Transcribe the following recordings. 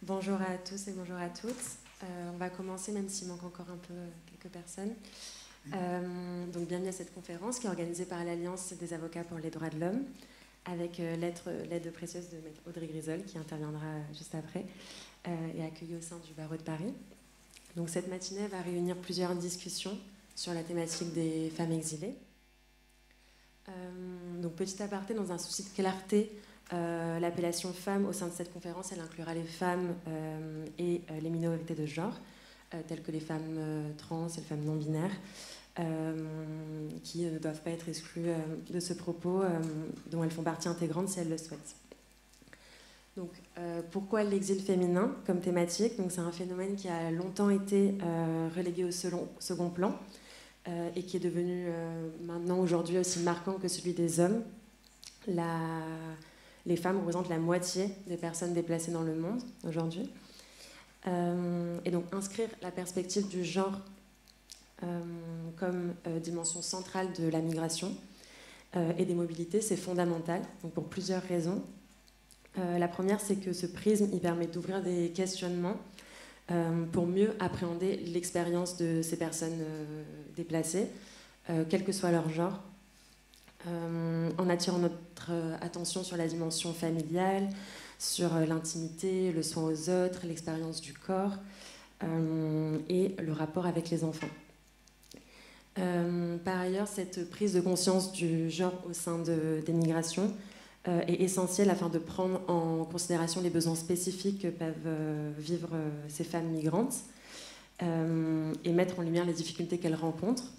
Bonjour à tous et bonjour à toutes. On va commencer, même s'il manque encore un peu quelques personnes. Donc bienvenue à cette conférence qui est organisée par l'Alliance des avocats pour les droits de l'homme, avec l'aide précieuse de Maître Audrey Grisol, qui interviendra juste après, et accueillie au sein du barreau de Paris. Donc cette matinée va réunir plusieurs discussions sur la thématique des femmes exilées. Donc petit aparté, dans un souci de clarté, l'appellation femmes au sein de cette conférence, elle inclura les femmes et les minorités de genre, telles que les femmes trans et les femmes non-binaires, qui ne doivent pas être exclues de ce propos, dont elles font partie intégrante si elles le souhaitent. Donc, pourquoi l'exil féminin comme thématique? Donc, c'est un phénomène qui a longtemps été relégué au second plan et qui est devenu maintenant, aujourd'hui, aussi marquant que celui des hommes. Les femmes représentent la moitié des personnes déplacées dans le monde aujourd'hui. Et donc inscrire la perspective du genre comme dimension centrale de la migration et des mobilités, c'est fondamental, donc pour plusieurs raisons. La première, c'est que ce prisme il permet d'ouvrir des questionnements pour mieux appréhender l'expérience de ces personnes déplacées, quel que soit leur genre. En attirant notre attention sur la dimension familiale, sur l'intimité, le soin aux autres, l'expérience du corps et le rapport avec les enfants. Par ailleurs, cette prise de conscience du genre au sein des migrations est essentielle afin de prendre en considération les besoins spécifiques que peuvent vivre ces femmes migrantes et mettre en lumière les difficultés qu'elles rencontrent.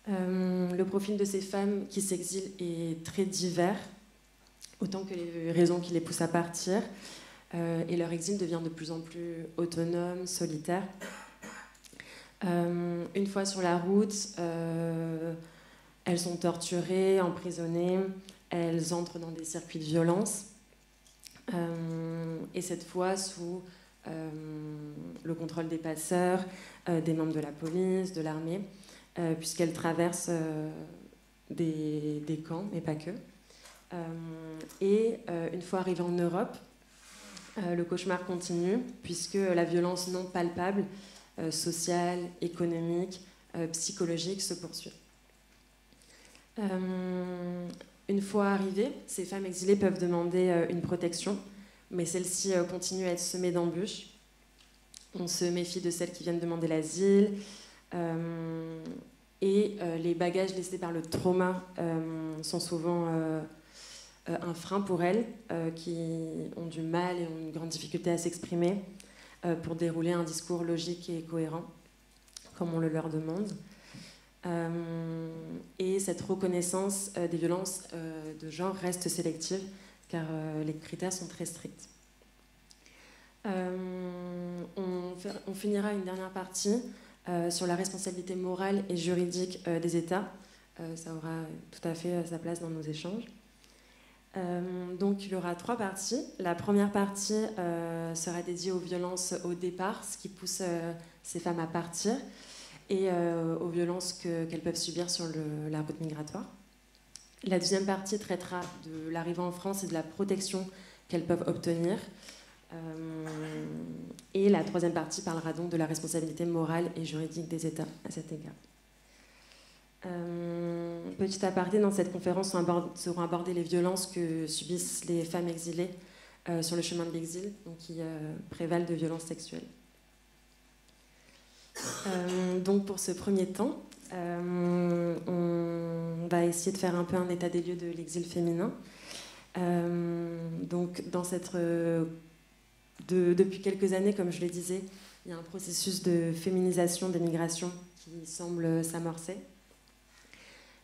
Le profil de ces femmes qui s'exilent est très divers, autant que les raisons qui les poussent à partir, et leur exil devient de plus en plus autonome, solitaire. Une fois sur la route, elles sont torturées, emprisonnées, elles entrent dans des circuits de violence, et cette fois sous le contrôle des passeurs, des membres de la police, de l'armée, puisqu'elles traversent des camps, mais pas que. Et une fois arrivées en Europe, le cauchemar continue, puisque la violence non palpable, sociale, économique, psychologique, se poursuit. Une fois arrivées, ces femmes exilées peuvent demander une protection, mais celle-ci continue à être semée d'embûches. On se méfie de celles qui viennent demander l'asile, et les bagages laissés par le trauma sont souvent un frein pour elles, qui ont du mal et ont une grande difficulté à s'exprimer pour dérouler un discours logique et cohérent, comme on le leur demande. Et cette reconnaissance des violences de genre reste sélective, car les critères sont très stricts. On finira une dernière partie sur la responsabilité morale et juridique des États. Ça aura tout à fait sa place dans nos échanges. Donc il y aura 3 parties. La première partie sera dédiée aux violences au départ, ce qui pousse ces femmes à partir, et aux violences qu'elles peuvent subir sur la route migratoire. La deuxième partie traitera de l'arrivée en France et de la protection qu'elles peuvent obtenir. Et la troisième partie parlera donc de la responsabilité morale et juridique des États à cet égard. Petit aparté, dans cette conférence seront abordées les violences que subissent les femmes exilées sur le chemin de l'exil, donc qui prévalent de violences sexuelles. Donc pour ce premier temps, on va essayer de faire un peu un état des lieux de l'exil féminin. Donc dans cette depuis quelques années, comme je le disais, il y a un processus de féminisation des migrations qui semble s'amorcer.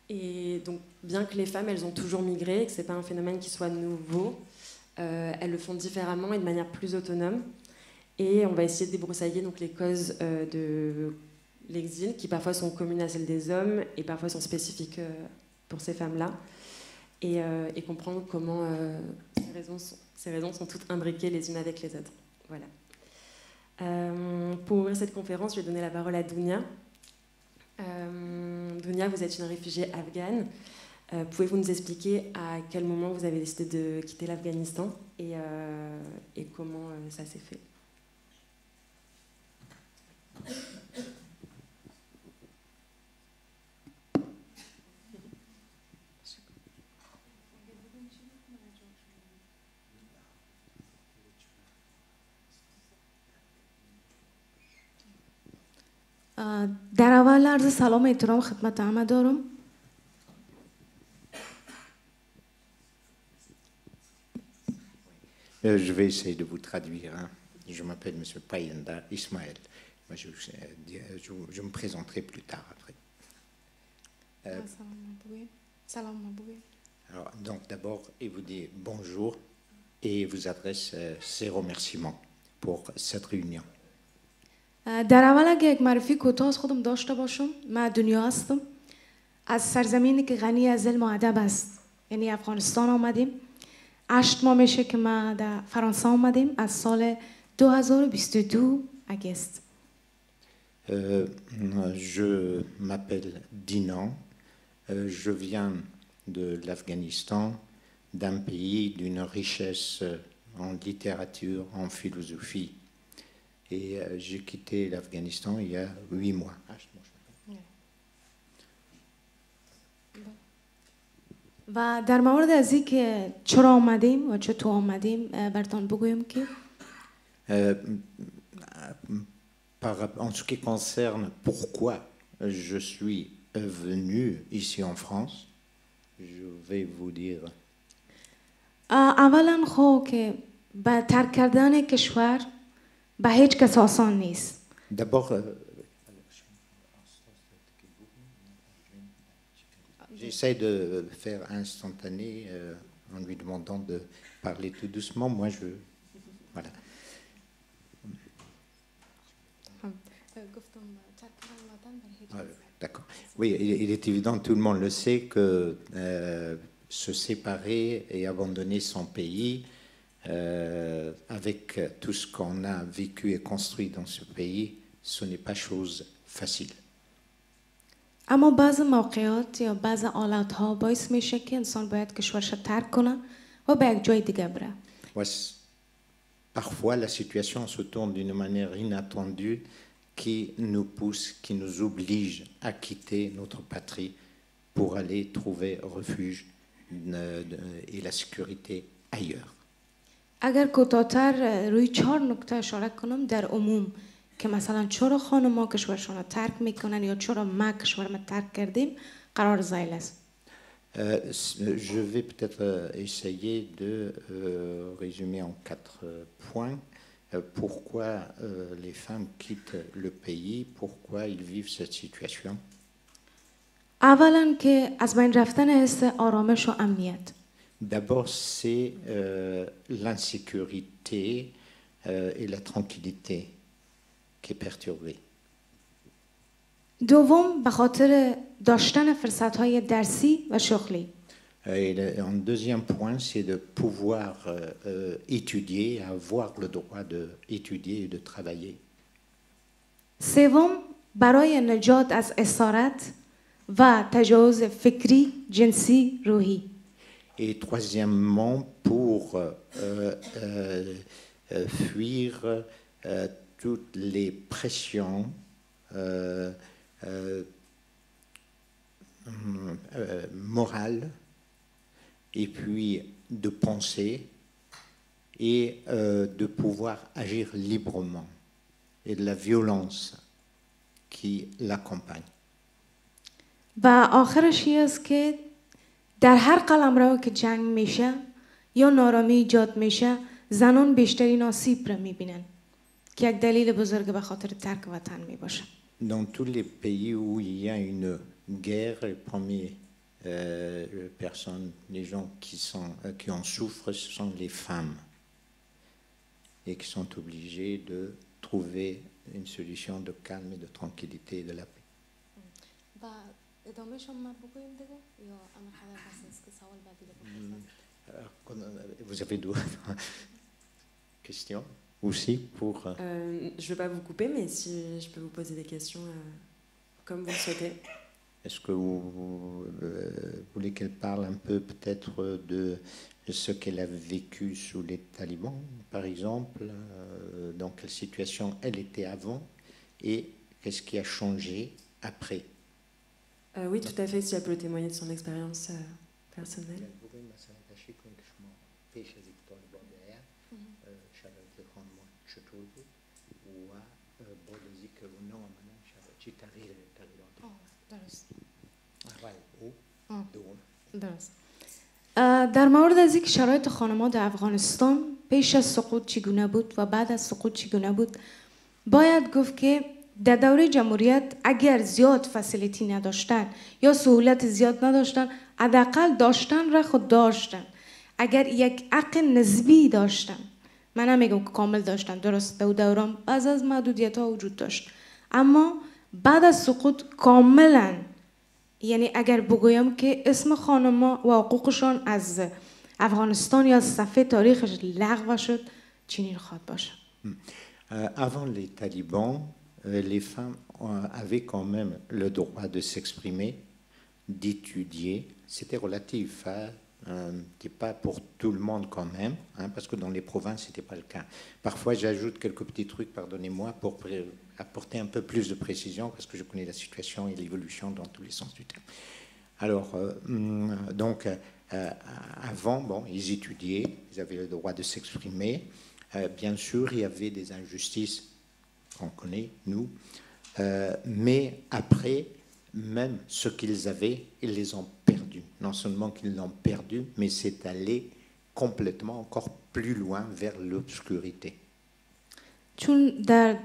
Et donc, bien que les femmes, elles ont toujours migré, et que ce n'est pas un phénomène qui soit nouveau, elles le font différemment et de manière plus autonome. Et on va essayer de débroussailler donc, les causes de l'exil, qui parfois sont communes à celles des hommes et parfois sont spécifiques pour ces femmes-là. Et comprendre comment ces raisons sont toutes imbriquées les unes avec les autres. Voilà. Pour ouvrir cette conférence, je vais donner la parole à Dounia. Dounia, vous êtes une réfugiée afghane. Pouvez-vous nous expliquer à quel moment vous avez décidé de quitter l'Afghanistan et comment ça s'est fait. در اول عرض سلام و احترام خدمت همه دارم. Je vais essayer de vous traduire. Hein. Je m'appelle M. Payenda Ismaël. Je me présenterai plus tard après. Alors, donc d'abord, il vous dit bonjour et vous adresse ses remerciements pour cette réunion. در اول اگه یک معرفی کوتاه از خودم داشته باشم، من دنیا هستم، از سرزمینی که غنی از علم و ادب است، یعنی افغانستان آمدیم. 8 ماه میشه که ما در فرانسه آمدیم از سال 2022 اگست. Je m'appelle Dinan, je viens de l'Afghanistan, d'un pays d'une richesse en littérature, en philosophie. Et j'ai quitté l'Afghanistan il y a 8 mois. و در مورد از این که چرا آمدیم و چطور آمدیم براتون بگویم که en ce qui concerne pourquoi je suis venu ici en France, je vais vous dire. اولا خب که با ترک کردن کشور به هیچ کس آسان نیست. D'abord, j'essaie de faire instantané en lui demandant de parler tout doucement. Moi, voilà. D'accord. Oui, il est évident, tout le monde le sait, que se séparer et abandonner son pays, avec tout ce qu'on a vécu et construit dans ce pays, ce n'est pas chose facile. اما بعض موقعات یا بعض حالت‌ها باعث میشه که انسان باید کشورش رو ترک کنه و به یک جای دیگه بره. Parfois, la situation se tourne d'une manière inattendue qui nous pousse, qui nous oblige à quitter notre patrie pour aller trouver refuge et la sécurité ailleurs. اگر کوتاه‌تر روی 4 نکته اشاره کنم در عموم که مثلا چرا خانم‌ها کشورشون رو ترک میکنن یا چرا ما کشورم ترک کردیم قرار ذیل است. Je vais peut-être essayer de résumer en 4 points pourquoi les femmes quittent le pays, pourquoi ils vivent cette situation. اولا که از بین رفتن حس آرامش و امنیت. D'abord, c'est l'insécurité et la tranquillité qui est perturbée. دوم به خاطر داشتن فرصت‌های درسی و شغلی. Et un deuxième point, c'est de pouvoir étudier, avoir le droit d'étudier et de travailler. سوم برای نجات از اسارت و تجاوز فکری، جنسی، روحی. Et troisièmement, pour fuir toutes les pressions morales et puis de penser et de pouvoir agir librement et de la violence qui l'accompagne. و آخرش این است که در هر قلمرو که جنگ میشه یا نارامی ایجاد میشه زنان بیشترین آسیب را میبینن که یک دلیل بزرگ به خاطر ترک وطن میباشه. Dans tous les pays où il y a une guerre, les premières personnes, les gens qui en souffrent, ce sont les femmes et qui sont obligées de trouver une solution de calme et de tranquillité et de la paix. Vous avez d'autres questions aussi pour... je ne veux pas vous couper, mais si je peux vous poser des questions comme vous le souhaitez. Est-ce que vous voulez qu'elle parle un peu peut-être de ce qu'elle a vécu sous les talibans, par exemple, dans quelle situation elle était avant et qu'est-ce qui a changé après. Oui, tout à fait, si elle peut témoigner de son expérience personnelle. درست. در مورد از اینکه شرایط خانم‌ها در افغانستان پیش از سقوط چگونه بود و بعد از سقوط چگونه بود، باید گفت که در دوره جمهوریت اگر زیاد فسیلیتی نداشتن یا سهولت زیاد نداشتن، حداقل داشتن را خود داشتن. اگر یک حق نسبی داشتن، من نمیگم که کامل داشتن، درست در دوران بعض از محدودیت‌ها وجود داشت، اما بعد از سقوط کاملا، یعنی اگر بگویم که اسم خانم‌ها و حقوقشان از افغانستان یا صفحه تاریخش لغو شد، چنین خواهد باشد. Avant les talibans, les femmes avaient quand même le droit de s'exprimer, d'étudier. C'était relatif, c'était pas pour tout le monde quand même, parce que dans les provinces, c'était pas le cas. Parfois, j'ajoute quelques petits trucs, pardonnez-moi, pour apporter un peu plus de précision, parce que je connais la situation et l'évolution dans tous les sens du terme. Alors, donc, avant, bon, ils étudiaient, ils avaient le droit de s'exprimer. Bien sûr, il y avait des injustices qu'on connaît, nous, mais après, même ce qu'ils avaient, ils les ont perdus. Non seulement qu'ils l'ont perdu, mais c'est allé complètement encore plus loin vers l'obscurité. چون در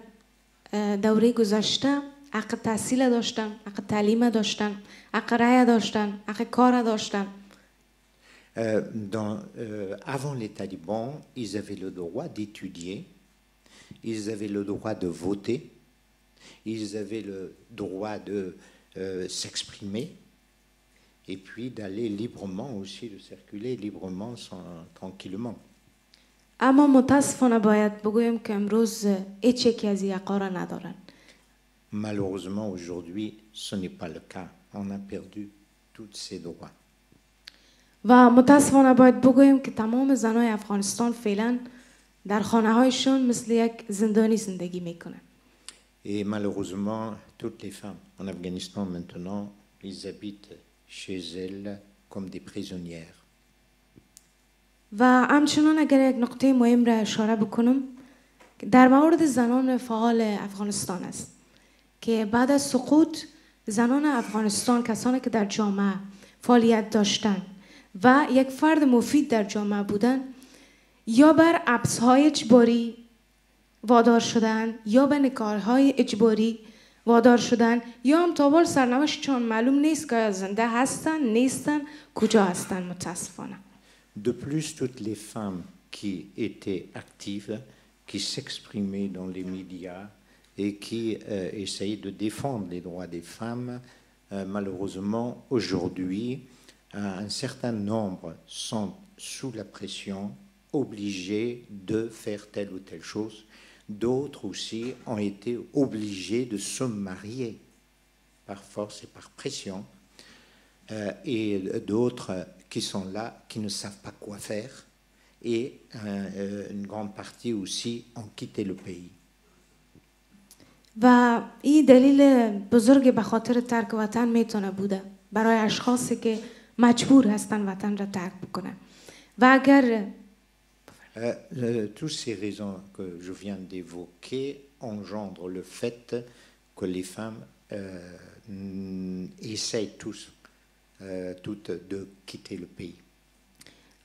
دوره گذشته حق تحصیل داشتن، حق تعلیم داشتن، حق رأی داشتن، حق کار داشتن. Avant les talibans, ils avaient le droit d'étudier, ils avaient le droit de voter, ils avaient le droit de s'exprimer et puis d'aller librement aussi, de circuler librement, tranquillement. اما متاسفانه باید بگویم که امروز هیچ یکی از این حقا را ندارن. Malheureusement, aujourd'hui, ce n'est pas le cas. On a perdu tous ces droits. و متاسفانه باید بگویم که تمام زنای افغانستان فعلا در خانه هایشون مثل یک زندانی زندگی میکنن. Et malheureusement, toutes les femmes en Afghanistan maintenant, ils habitent chez elles comme des prisonnières. و همچنان اگر یک نقطه مهم را اشاره بکنم که در مورد زنان فعال افغانستان است که بعد از سقوط زنان افغانستان، کسانی که در جامعه فعالیت داشتند و یک فرد مفید در جامعه بودند، یا بر حبس‌های اجباری وادار شدند یا به نکاح‌های اجباری وادار شدند یا هم تا حال سرنوشتشان معلوم نیست که زنده هستند نیستند، کجا هستند متاسفانه. De plus, toutes les femmes qui étaient actives, qui s'exprimaient dans les médias et qui essayaient de défendre les droits des femmes, malheureusement, aujourd'hui, un certain nombre sont sous la pression, obligés de faire telle ou telle chose. D'autres aussi ont été obligés de se marier par force et par pression. Et d'autres qui sont là, qui ne savent pas quoi faire. Et une grande partie aussi ont quitté le pays. و این دلیل بزرگ به خاطر ترک وطن میتونه بوده برای اشخاصی که مجبور هستن وطن را ترک بکنن. و اگر toutes ces raisons que je viens d'évoquer engendrent le fait que les femmes essayent toutes de quitter le pays.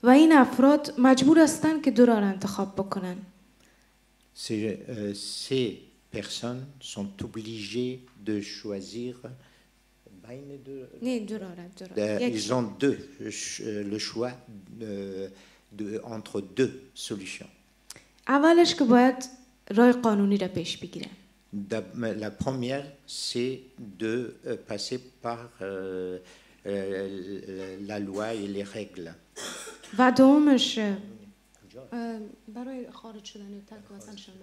و این افراد مجبور هستن که دو راه انتخاب بکنن. Ces personnes sont obligées de choisir. Ils ont le choix entre deux solutions. اولش که باید راه قانونی را پیش بگیرن. La première, c'est de passer par la loi et les règles. و دومش برای خارج شدن یا ترک وطنشان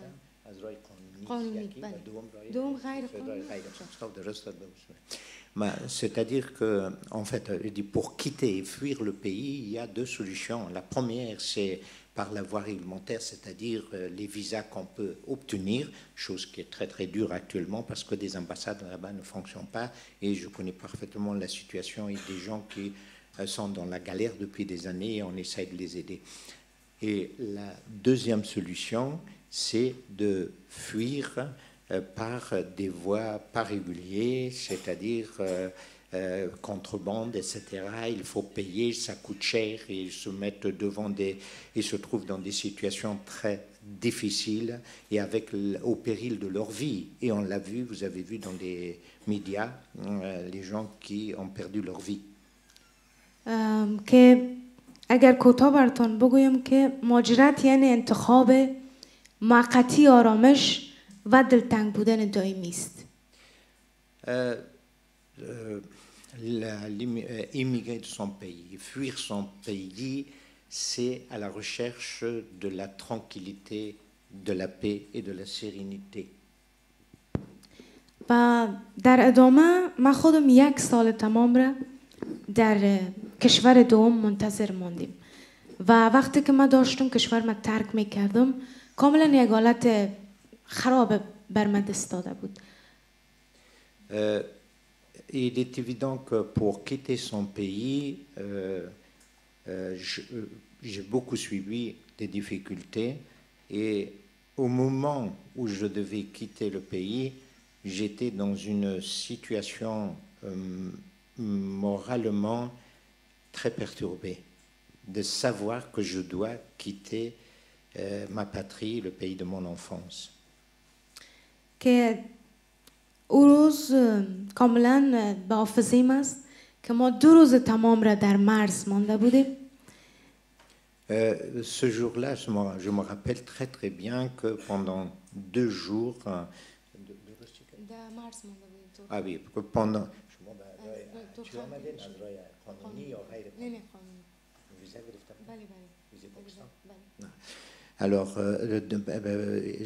C'est-à-dire que, en fait, pour quitter et fuir le pays, il y a deux solutions. La première, c'est par la voie réglementaire, c'est-à-dire les visas qu'on peut obtenir, chose qui est très très dure actuellement parce que des ambassades là-bas ne fonctionnent pas. Et je connais parfaitement la situation et des gens qui sont dans la galère depuis des années et on essaye de les aider. Et la deuxième solution, c'est de fuir par des voies pas régulières, c'est-à-dire contrebande, etc. Il faut payer, ça coûte cher et ils se mettent ils se trouvent dans des situations très difficiles et au péril de leur vie. Et on l'a vu, vous avez vu dans les médias, les gens qui ont perdu leur vie. که اگر کوتاه براتون بگویم که مهاجرت یعنی انتخاب موقتی آرامش و دلتنگ بودن دائمی است. Immigrer de son pays, fuir son pays, c'est à la recherche de la tranquillité, de la paix et de la sérénité. و در ادامه من خودم 1 سال تمام را در کشور دوم منتظر ماندیم و وقتی که من داشتم کشور ما ترک میکردم کاملا یک حالت خراب بر من دست داده بود. Il est évident que pour quitter son pays, j'ai beaucoup suivi des difficultés et au moment où je devais quitter le pays, j'étais dans une situation moralement très perturbée, de savoir que je dois quitter ma patrie, le pays de mon enfance. که او روز کاملا به حافظه‌ام است که ما 2 روز تمام را در مرز مانده بودیم. Ce jour-là, je me rappelle très très bien que pendant 2 jours. Ah oui, que pendant. Alors,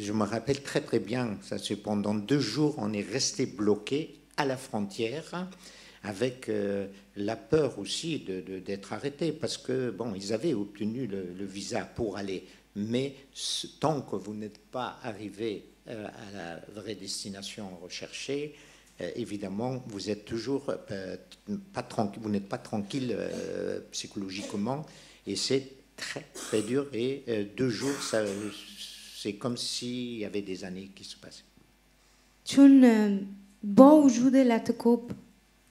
je me rappelle très très bien, ça c'est pendant 2 jours, on est resté bloqué à la frontière avec la peur aussi d'être arrêté parce que, bon, ils avaient obtenu le visa pour aller, mais tant que vous n'êtes pas arrivé à la vraie destination recherchée, évidemment, vous êtes toujours pas tranquille, vous n'êtes pas tranquille psychologiquement et c'est très très dur et 2 jours, c'est comme s'il y avait des années qui se passaient. چون با وجود لطکوب،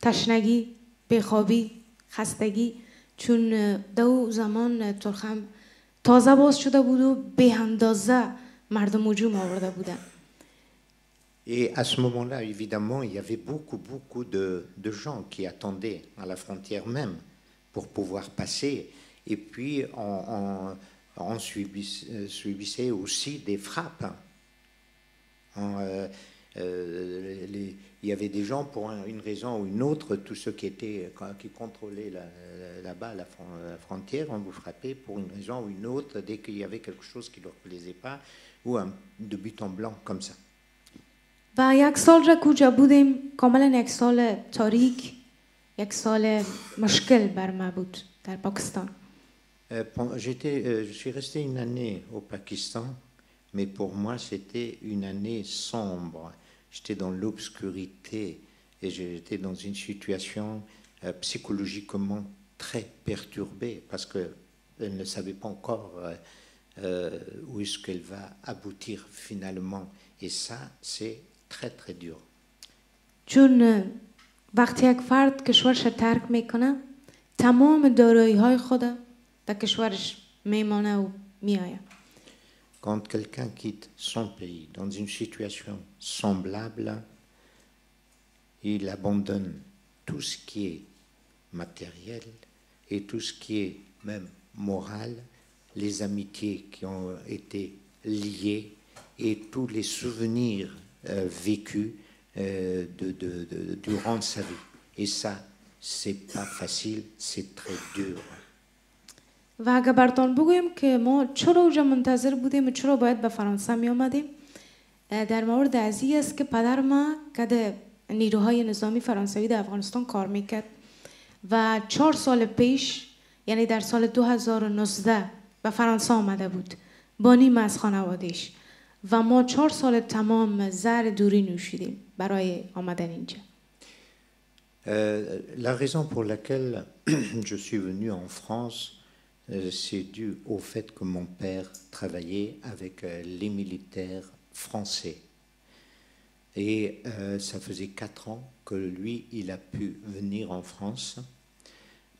تشنگی، بیخوابی، خستگی، چون دو زمان ترخم تازه باز شده بود و به اندازه مردم هجوم آورده بودن. Et à ce moment-là, évidemment, il y avait beaucoup de gens qui attendaient à la frontière même pour pouvoir passer. Et puis, on subissait aussi des frappes. Il y avait des gens, pour une raison ou une autre, tous ceux qui contrôlaient là-bas la frontière, on vous frappait pour une raison ou une autre, dès qu'il y avait quelque chose qui ne leur plaisait pas, ou de but en blanc, comme ça. و 1 سال را کجا بودیم کاملا 1 سال تاریک 1 سال مشکل بر ما بود در پاکستان. Je suis resté une année au Pakistan, mais pour moi c'était une année sombre. J'étais dans l'obscurité et j'étais dans une situation psychologiquement très perturbée parce qu'elle ne savait pas encore où est-ce qu'elle va aboutir finalement. Et ça, c'est très très dur. چون وقتی یک فرد کشورش ترک میکنه تمام دارایی‌های خود در کشورش میمانه و میآید. Quand quelqu'un quitte son pays dans une situation semblable, il abandonne tout ce qui est matériel et tout ce qui est même moral, les amitiés qui ont été liées et tous les souvenirs vécus durant sa vie. Et ça, c'est pas facile, c'est très dur. و اگر براتون بگویم که ما چرا اونجا منتظر بودیم و چرا باید به فرانسه می آمدیم در مورد از این است که پدر ما که نیروهای نظامی فرانسوی در افغانستان کار میکرد و 4 سال پیش یعنی در سال 2019 به فرانسه آمده بود با نیم از خانوادهش و ما 4 سال تمام زهر دوری نوشیدیم برای آمدن اینجا. La raison pour laquelle je suis venu en France, c'est dû au fait que mon père travaillait avec les militaires français. Et ça faisait 4 ans que lui, il a pu venir en France.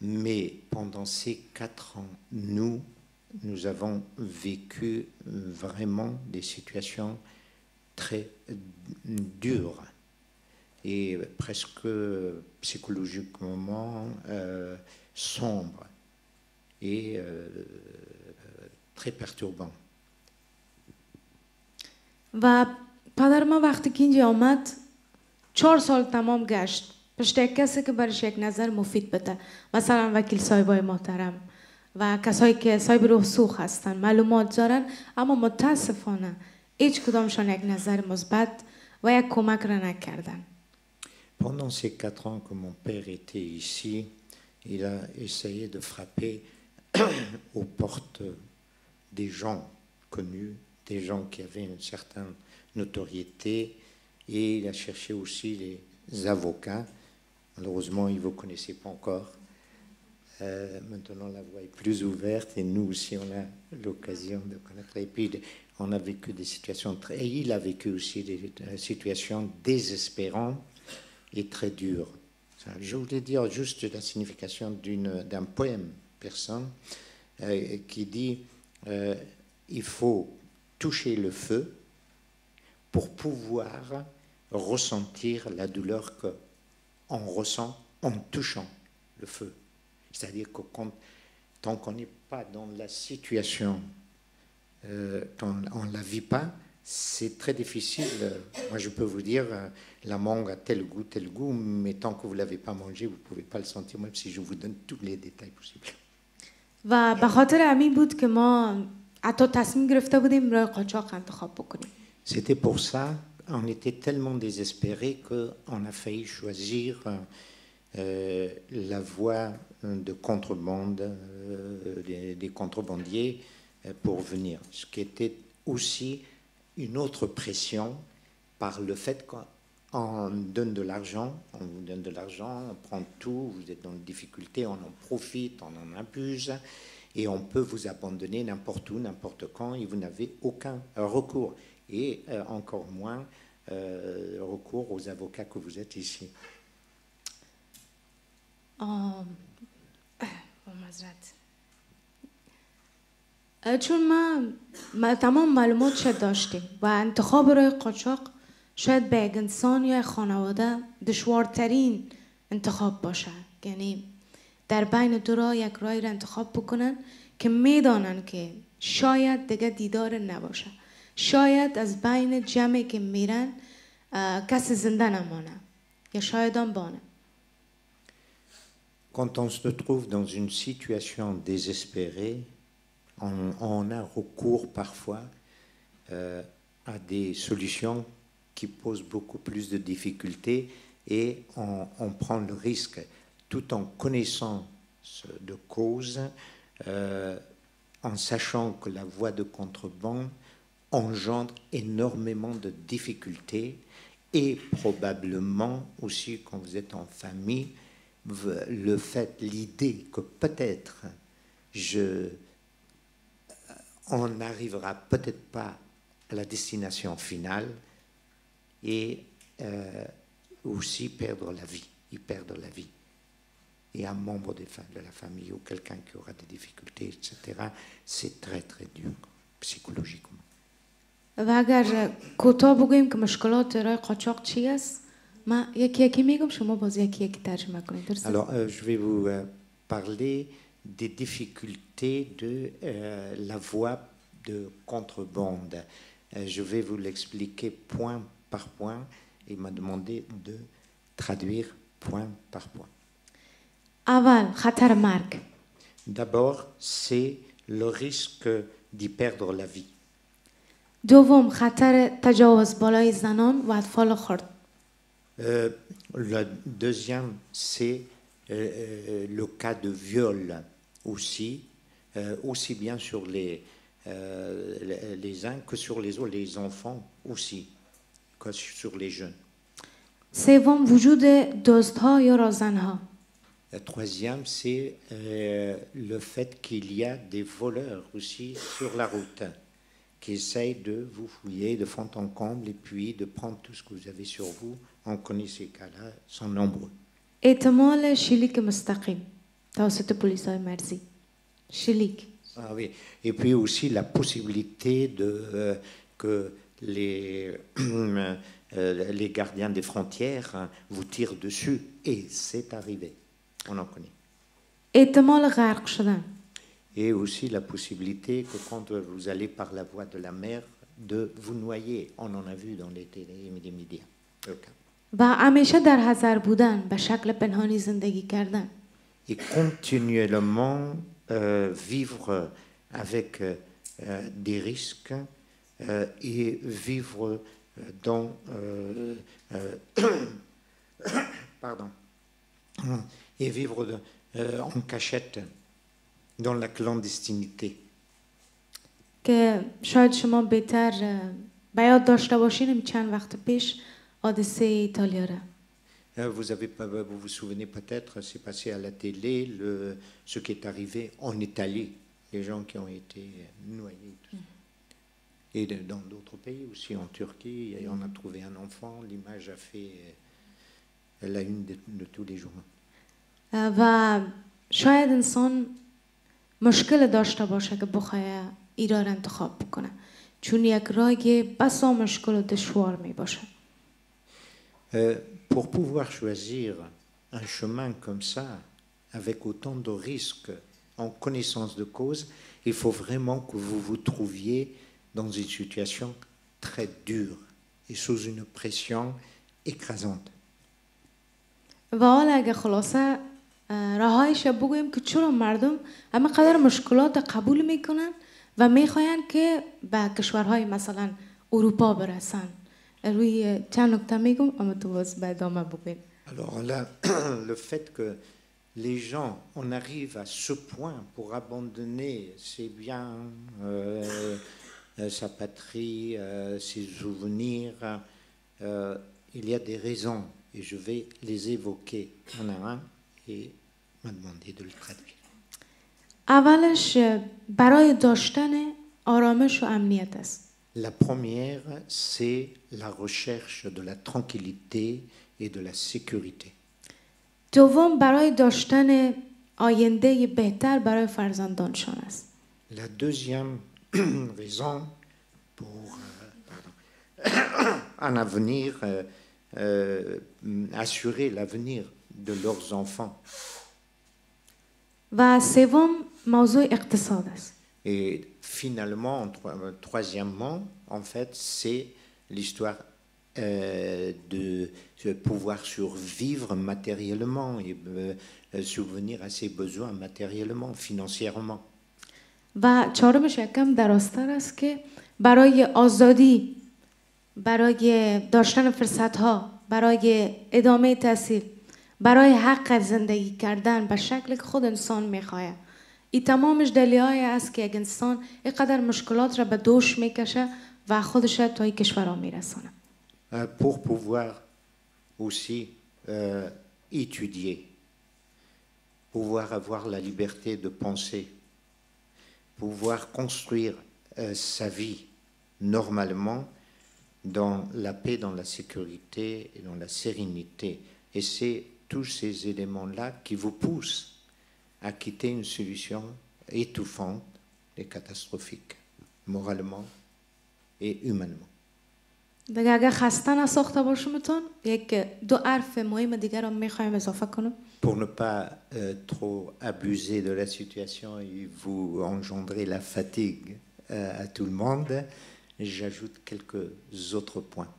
Mais pendant ces 4 ans, nous avons vécu vraiment des situations très dures et presque psychologiquement sombres et très perturbants. و پدر ما وقتی که اینجا آمد 4 سال تمام گشت پشت یک کسی که برش یک نظر مفید بده، مثلا وکیل صاحبای محترم و کسایی که صاحب روح سوخ هستن، معلومات دارن، اما متاسفانه هیچ کدامشان یک نظر مثبت و یک کمک را نکردن. Pendant ces 4 ans que mon père était ici, il a essayé de frapper aux portes des gens connus, des gens qui avaient une certaine notoriété, et il a cherché aussi les avocats. Malheureusement, il ne vous connaissait pas encore. Maintenant, la voie est plus ouverte et nous aussi, on a l'occasion de connaître. Et puis, on a vécu des situations très... Et il a vécu aussi des situations désespérantes et très dures. Je voulais dire juste la signification d'un poème persan qui dit il faut toucher le feu pour pouvoir ressentir la douleur qu'on ressent en touchant le feu. C'est-à-dire que tant qu'on n'est pas dans la situation, on ne la vit pas, c'est très difficile. Moi, je peux vous dire, la mangue a tel goût, mais tant que vous ne l'avez pas mangé, vous ne pouvez pas le sentir, même si je vous donne tous les détails possibles. و به خاطر همین بود که ما حتی تصمیم گرفته بودیم راه قاچاق انتخاب بکنیم. C'était pour ça, on était tellement désespérés qu'on a failli choisir la voie de contrebande, des contrebandiers pour venir. Ce qui était aussi une autre pression par le fait qu'on donne de l'argent, on vous donne de l'argent, on prend tout, vous êtes dans une difficulté, on en profite, on en abuse et on peut vous abandonner n'importe où, n'importe quand et vous n'avez aucun recours et encore moins recours aux avocats que vous êtes ici. چون ما تمام معلوماتش داشتیم و انتخاب راه قاچاق شاید به یک انسان یا خانواده دشوارترین انتخاب باشه، یعنی در بین دو راه یک راهی را انتخاب بکنن که میدانن که شاید دیگه دیدار نباشه، شاید از بین جمعی که میرن کسی زنده نمانه یا شاید هم بانه. Quand on se trouve dans une situation désespérée, on a recours parfois à des solutions qui posent beaucoup plus de difficultés et on prend le risque, tout en connaissant de cause, en sachant que la voie de contrebande engendre énormément de difficultés et probablement aussi quand vous êtes en famille, le fait, l'idée que peut-être on n'arrivera peut-être pas à la destination finale et aussi perdre la vie, y perdre la vie. Et un membre de la famille ou quelqu'un qui aura des difficultés, etc., c'est très très dur psychologiquement. و اگر کوتاه بگوییم که مشکلات راه قاچاق چی است، ما یکی میگم شما باز یکی ترجمه کنید. درسته؟ Alors je vais vous parler des difficultés de la voie de contrebande. Je vais vous l'expliquer point par point et il m'a demandé de traduire point par point. اول خطر مرگ. D'abord, c'est le risque d'y perdre la vie. دوم خطر تجاوز بالای زنان و اطفال خرد. Le deuxième, c'est le cas de viol aussi, aussi bien sur les uns que sur les autres, les enfants aussi, que sur les jeunes. سوم وجود دزدها یا رازنها. Le troisième, c'est le fait qu'il y a des voleurs aussi sur la route qui essayent de vous fouiller de fond en comble et puis de prendre tout ce que vous avez sur vous. On connaît ces cas-là, sont nombreux. احتمال شلیک مستقیم توسط پلیس‌های مرزی. شلیک. Ah oui. Et puis aussi la possibilité que les gardiens des frontières vous tirent dessus. Et c'est arrivé. On en connaît. احتمال غرق شدن. Et aussi la possibilité que quand vous allez par la voie de la mer, de vous noyer. On en a vu dans les télé et les médias. Okay. و همیشه در حذر بودن، به شکل پنهانی زندگی کردن. Et continuellement vivre avec des risques et vivre dans pardon, et vivre en cachette dans la clandestinité. که شاید شما بهتر بیاد داشته باشین چند وقت پیش حادثه ایتالیا را. Vous vous souvenez peut-être, c'est passé à la télé ce qui est arrivé en Italie, les gens qui ont été noyés. Tout ça. Et dans d'autres pays aussi, en Turquie, on a trouvé un enfant, l'image a fait la une de tous les jours. و شاید انسان مشکل داشته باشه که بخواه ای را انتخاب بکنه، چون یک راهی بسا مشکل و دشوار می باشه. Pour pouvoir choisir un chemin comme ça, avec autant de risques, en connaissance de cause, il faut vraiment que vous vous trouviez dans une situation très dure et sous une pression écrasante. و حالا اگه خلاصه راهایش بگویم که چرا مردم همه قدر مشکلات قبول میکنن و میخواین که به کشورهای مثلا اروپا برسن. روی چند نکته میگم اما تو باز به ادامه بگویم. Alors là, le fait que les gens, on arrive à ce point pour abandonner ses biens, sa patrie, ses souvenirs, il y a des raisons et je vais les évoquer un à un et m'a demandé de le traduire. اولش برای داشتن آرامش و امنیت است. La première, c'est la recherche de la tranquillité et de la sécurité. دوم برای داشتن آینده بهتر برای فرزندانشان است. La deuxième raison pour un avenir, assurer l'avenir de leurs enfants. و سوم موضوع اقتصاد است. Et finalement, troisièmement, en fait, c'est l'histoire de pouvoir survivre matériellement et subvenir à ses besoins matériellement, financièrement. و چهارمش یکم درازتر است که برای آزادی، برای داشتن فرصت‌ها، برای ادامه تحصیل، برای حق زندگی کردن به شکلی که خود انسان می‌خواد. این تمامش دلیلی است که یک انسان اینقدر مشکلات را به دوش میکشه و خودش تا این کشورها میرسونه. Pour pouvoir aussi étudier, pouvoir avoir la liberté de penser, pouvoir construire sa vie normalement dans la paix, dans la sécurité et dans la sérénité. Et c'est tous ces éléments-là qui vous poussent à quitter une solution étouffante et catastrophique, moralement et humainement. دیگه اگر خسته نساخته باشمتون یک دو حرف مهم دیگر رو میخوایم اضافه کنم. Pour ne pas trop abuser de la situation et vous engendrer la fatigue à tout le monde, j'ajoute quelques autres points.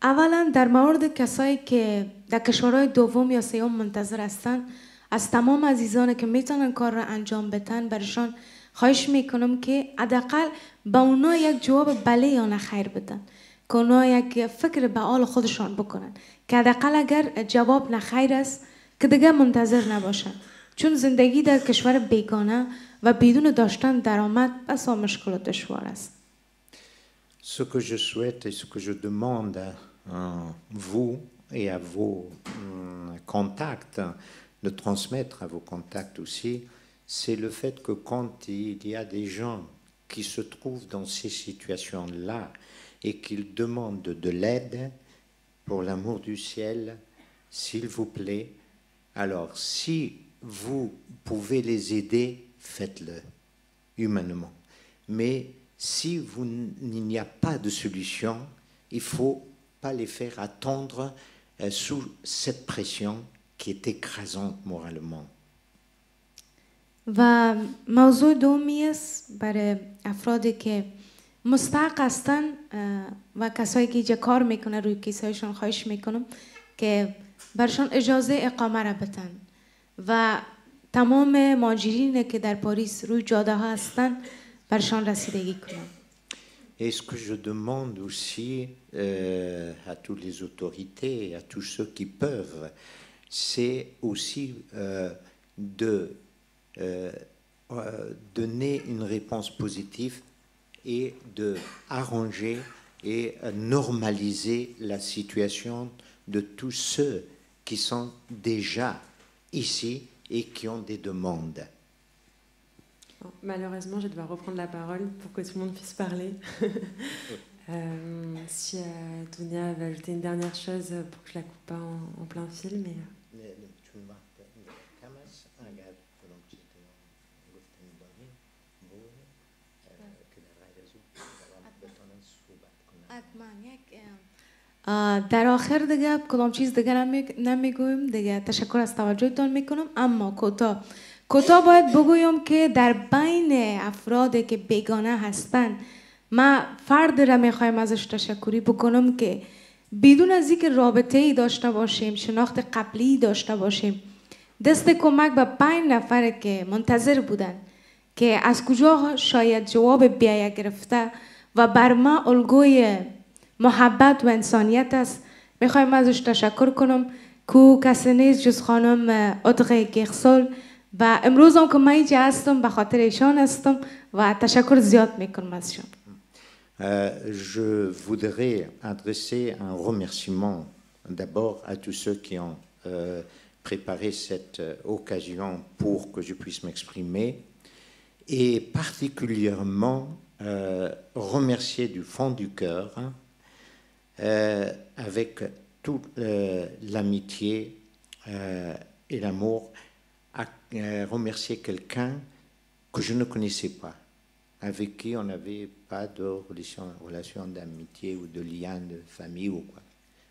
اولا در مورد کسایی که در کشورهای دوم یا سوم منتظر هستن، از تمام عزیزانی که میتونن کار را انجام بدن برشان خواهش میکنم که حداقل با اونا یک جواب بله یا نه خیر بدن، که اونا یک فکر به حال خودشان بکنن، که حداقل اگر جواب نه خیر است که دیگه منتظر نباشن، چون زندگی در کشور بیگانه و بدون داشتن درآمد بسا مشکل و دشوار است. Ce que je souhaite et ce que je demande à vous et à vos contacts, de transmettre à vos contacts aussi, c'est le fait que quand il y a des gens qui se trouvent dans ces situations-là et qu'ils demandent de l'aide, pour l'amour du ciel, s'il vous plaît, alors si vous pouvez les aider, faites-le humainement. Mais si il n'y a pas de solution, il ne faut pas les faire attendre sous cette pression qui est écrasante moralement. و موضوع دومی است برای افرادی که مستحق هستن و کسایی که اینجا کار میکنه روی کیسایشون خواهش میکنم که برشان اجازه اقامه را بدن و تمام مهاجرین که در پاریس روی جاده ها هستن برشان رسیدگی کنن. Et ce que je demande aussi à toutes les autorités et à tous ceux qui peuvent, c'est aussi de donner une réponse positive et de arranger et normaliser la situation de tous ceux qui sont déjà ici et qui ont des demandes. Malheureusement, je vais devoir reprendre la parole pour que tout le monde puisse parler. Si Dunia va ajouter une dernière chose pour que je ne la coupe pas en plein fil. Mais... در آخر دیگه کدام چیز دیگه نمیگویم دیگه. تشکر از توجهتان میکنم. اما کوتاه باید بگویم که در بین افرادی که بیگانه هستن ما فرد را میخوایم ازش تشکری بکنم که بدون از اینکه رابطه ای داشته باشیم، شناخت قبلی داشته باشیم، دست کمک به 5 نفر که منتظر بودن که از کجا شاید جواب بیایه گرفته و بر ما الگوی محبت و انسانیت است، میخوایم ازش تشکر کنم که کسی نیست جز خانم ادغه گیخسول و امروز هم که من اینجا هستم به خاطر ایشان هستم و تشکر زیاد میکنم ازشان. Je voudrais adresser un remerciement d'abord à tous ceux qui ont préparé cette occasion pour que je puisse m'exprimer et particulièrement remercier du fond du cœur avec toute l'amitié et l'amour à remercier quelqu'un que je ne connaissais pas, avec qui on n'avait pas de relation d'amitié ou de lien de famille ou quoi,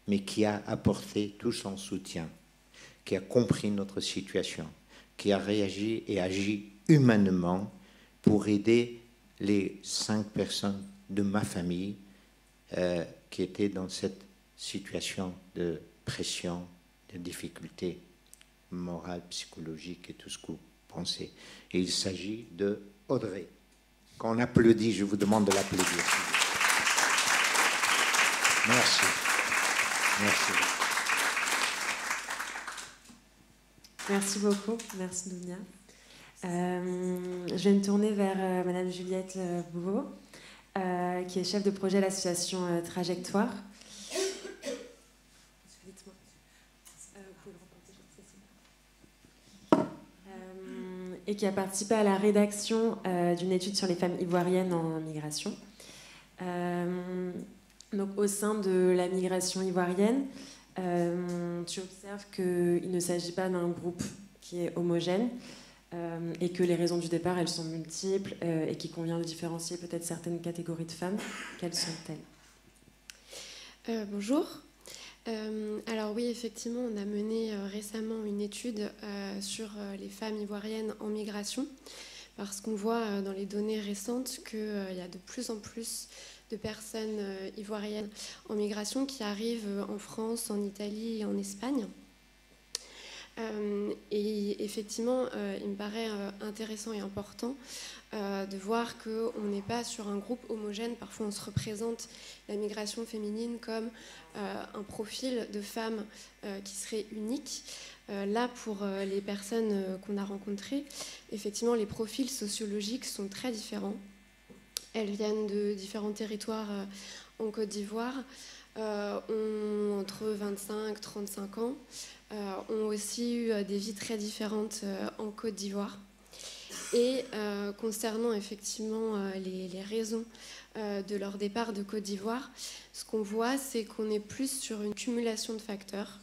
mais qui a apporté tout son soutien, qui a compris notre situation, qui a réagi et agi humainement pour aider les 5 personnes de ma famille qui étaient dans cette situation de pression, de difficulté morale, psychologique et tout ce que vous pensez. Et il s'agit de Audrey. Qu'on applaudit, je vous demande de l'applaudir. Merci. Merci. Merci beaucoup. Merci Dunia. Je vais me tourner vers Madame Juliette Bouveau, qui est chef de projet à l'association Trajectoire. Et qui a participé à la rédaction d'une étude sur les femmes ivoiriennes en migration. Donc, au sein de la migration ivoirienne, tu observes qu'il ne s'agit pas d'un groupe qui est homogène et que les raisons du départ, elles sont multiples et qu'il convient de différencier peut-être certaines catégories de femmes. Quelles sont-elles ? Bonjour. Alors oui, effectivement, on a mené récemment une étude sur les femmes ivoiriennes en migration, parce qu'on voit dans les données récentes qu'il y a de plus en plus de personnes ivoiriennes en migration qui arrivent en France, en Italie et en Espagne. Et effectivement, il me paraît intéressant et important de voir qu'on n'est pas sur un groupe homogène. Parfois, on se représente la migration féminine comme un profil de femme qui serait unique. Là, pour les personnes qu'on a rencontrées, effectivement, les profils sociologiques sont très différents. Elles viennent de différents territoires en Côte d'Ivoire, ont entre 25 et 35 ans, ont aussi eu des vies très différentes en Côte d'Ivoire. Et concernant effectivement les raisons de leur départ de Côte d'Ivoire, ce qu'on voit, c'est qu'on est plus sur une cumulation de facteurs.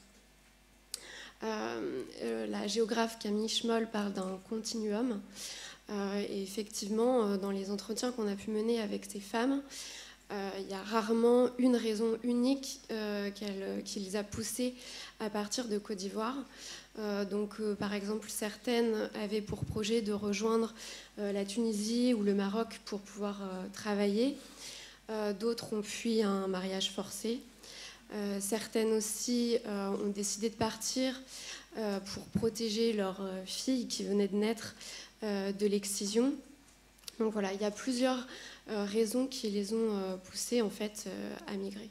La géographe Camille Schmoll parle d'un continuum. Et effectivement, dans les entretiens qu'on a pu mener avec ces femmes, il y a rarement une raison unique qui les a poussées à partir de Côte d'Ivoire. Par exemple, certaines avaient pour projet de rejoindre la Tunisie ou le Maroc pour pouvoir travailler. D'autres ont fui un mariage forcé. Certaines aussi ont décidé de partir pour protéger leur fille qui venait de naître de l'excision. Donc voilà, il y a plusieurs raisons qui les ont poussées en fait à migrer.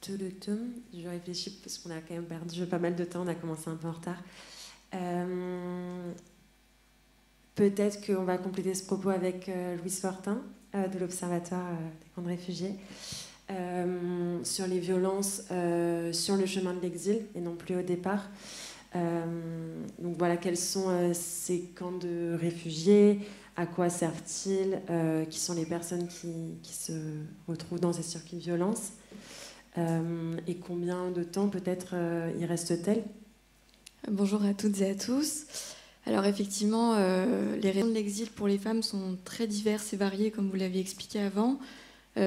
Je réfléchis parce qu'on a quand même perdu pas mal de temps, on a commencé un peu en retard. Peut-être qu'on va compléter ce propos avec Louise Fortin de l'Observatoire des camps de réfugiés sur les violences sur le chemin de l'exil et non plus au départ. Donc voilà, quels sont ces camps de réfugiés, à quoi servent-ils, qui sont les personnes qui se retrouvent dans ces circuits de violence, et combien de temps peut-être y reste-t-elle? Bonjour à toutes et à tous. Alors effectivement, les raisons de l'exil pour les femmes sont très diverses et variées, comme vous l'aviez expliqué avant.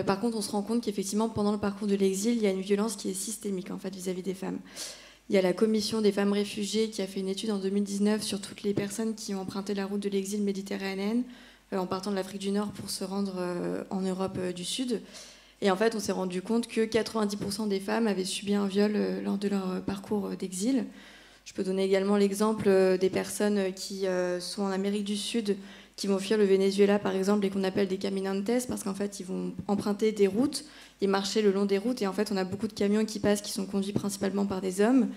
Par contre, on se rend compte qu'effectivement, pendant le parcours de l'exil, il y a une violence qui est systémique en fait, vis-à-vis des femmes. Il y a la Commission des femmes réfugiées qui a fait une étude en 2019 sur toutes les personnes qui ont emprunté la route de l'exil méditerranéenne en partant de l'Afrique du Nord pour se rendre en Europe du Sud. Et en fait, on s'est rendu compte que 90% des femmes avaient subi un viol lors de leur parcours d'exil. Je peux donner également l'exemple des personnes qui sont en Amérique du Sud, qui vont fuir le Venezuela, par exemple, et qu'on appelle des caminantes, parce qu'en fait, ils vont emprunter des routes et marcher le long des routes. Et en fait, on a beaucoup de camions qui passent, qui sont conduits principalement par des hommes.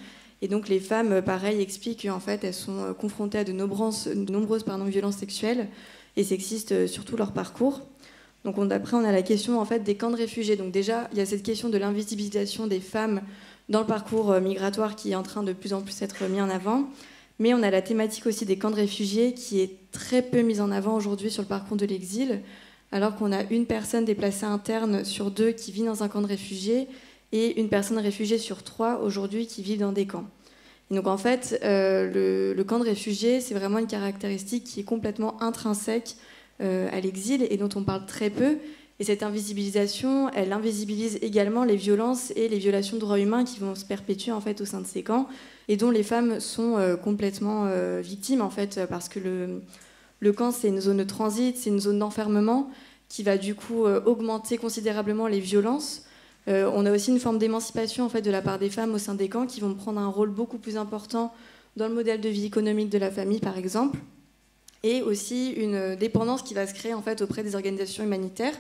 Et donc, les femmes, pareil, expliquent qu'en fait, elles sont confrontées à de nombreuses violences sexuelles et sexistes sur tout leur parcours. Donc, après, on a la question en fait, des camps de réfugiés. Donc déjà, il y a cette question de l'invisibilisation des femmes dans le parcours migratoire qui est en train de plus en plus être mis en avant. Mais on a la thématique aussi des camps de réfugiés qui est très peu mise en avant aujourd'hui sur le parcours de l'exil, alors qu'on a une personne déplacée interne sur 2 qui vit dans un camp de réfugiés et une personne réfugiée sur 3 aujourd'hui qui vivent dans des camps. Et donc en fait, le camp de réfugiés, c'est vraiment une caractéristique qui est complètement intrinsèque à l'exil et dont on parle très peu. Et cette invisibilisation, elle invisibilise également les violences et les violations de droits humains qui vont se perpétuer en fait au sein de ces camps et dont les femmes sont complètement victimes en fait, parce que le camp c'est une zone de transit, c'est une zone d'enfermement qui va du coup augmenter considérablement les violences. On a aussi une forme d'émancipation en fait de la part des femmes au sein des camps qui vont prendre un rôle beaucoup plus important dans le modèle de vie économique de la famille par exemple, et aussi une dépendance qui va se créer en fait auprès des organisations humanitaires.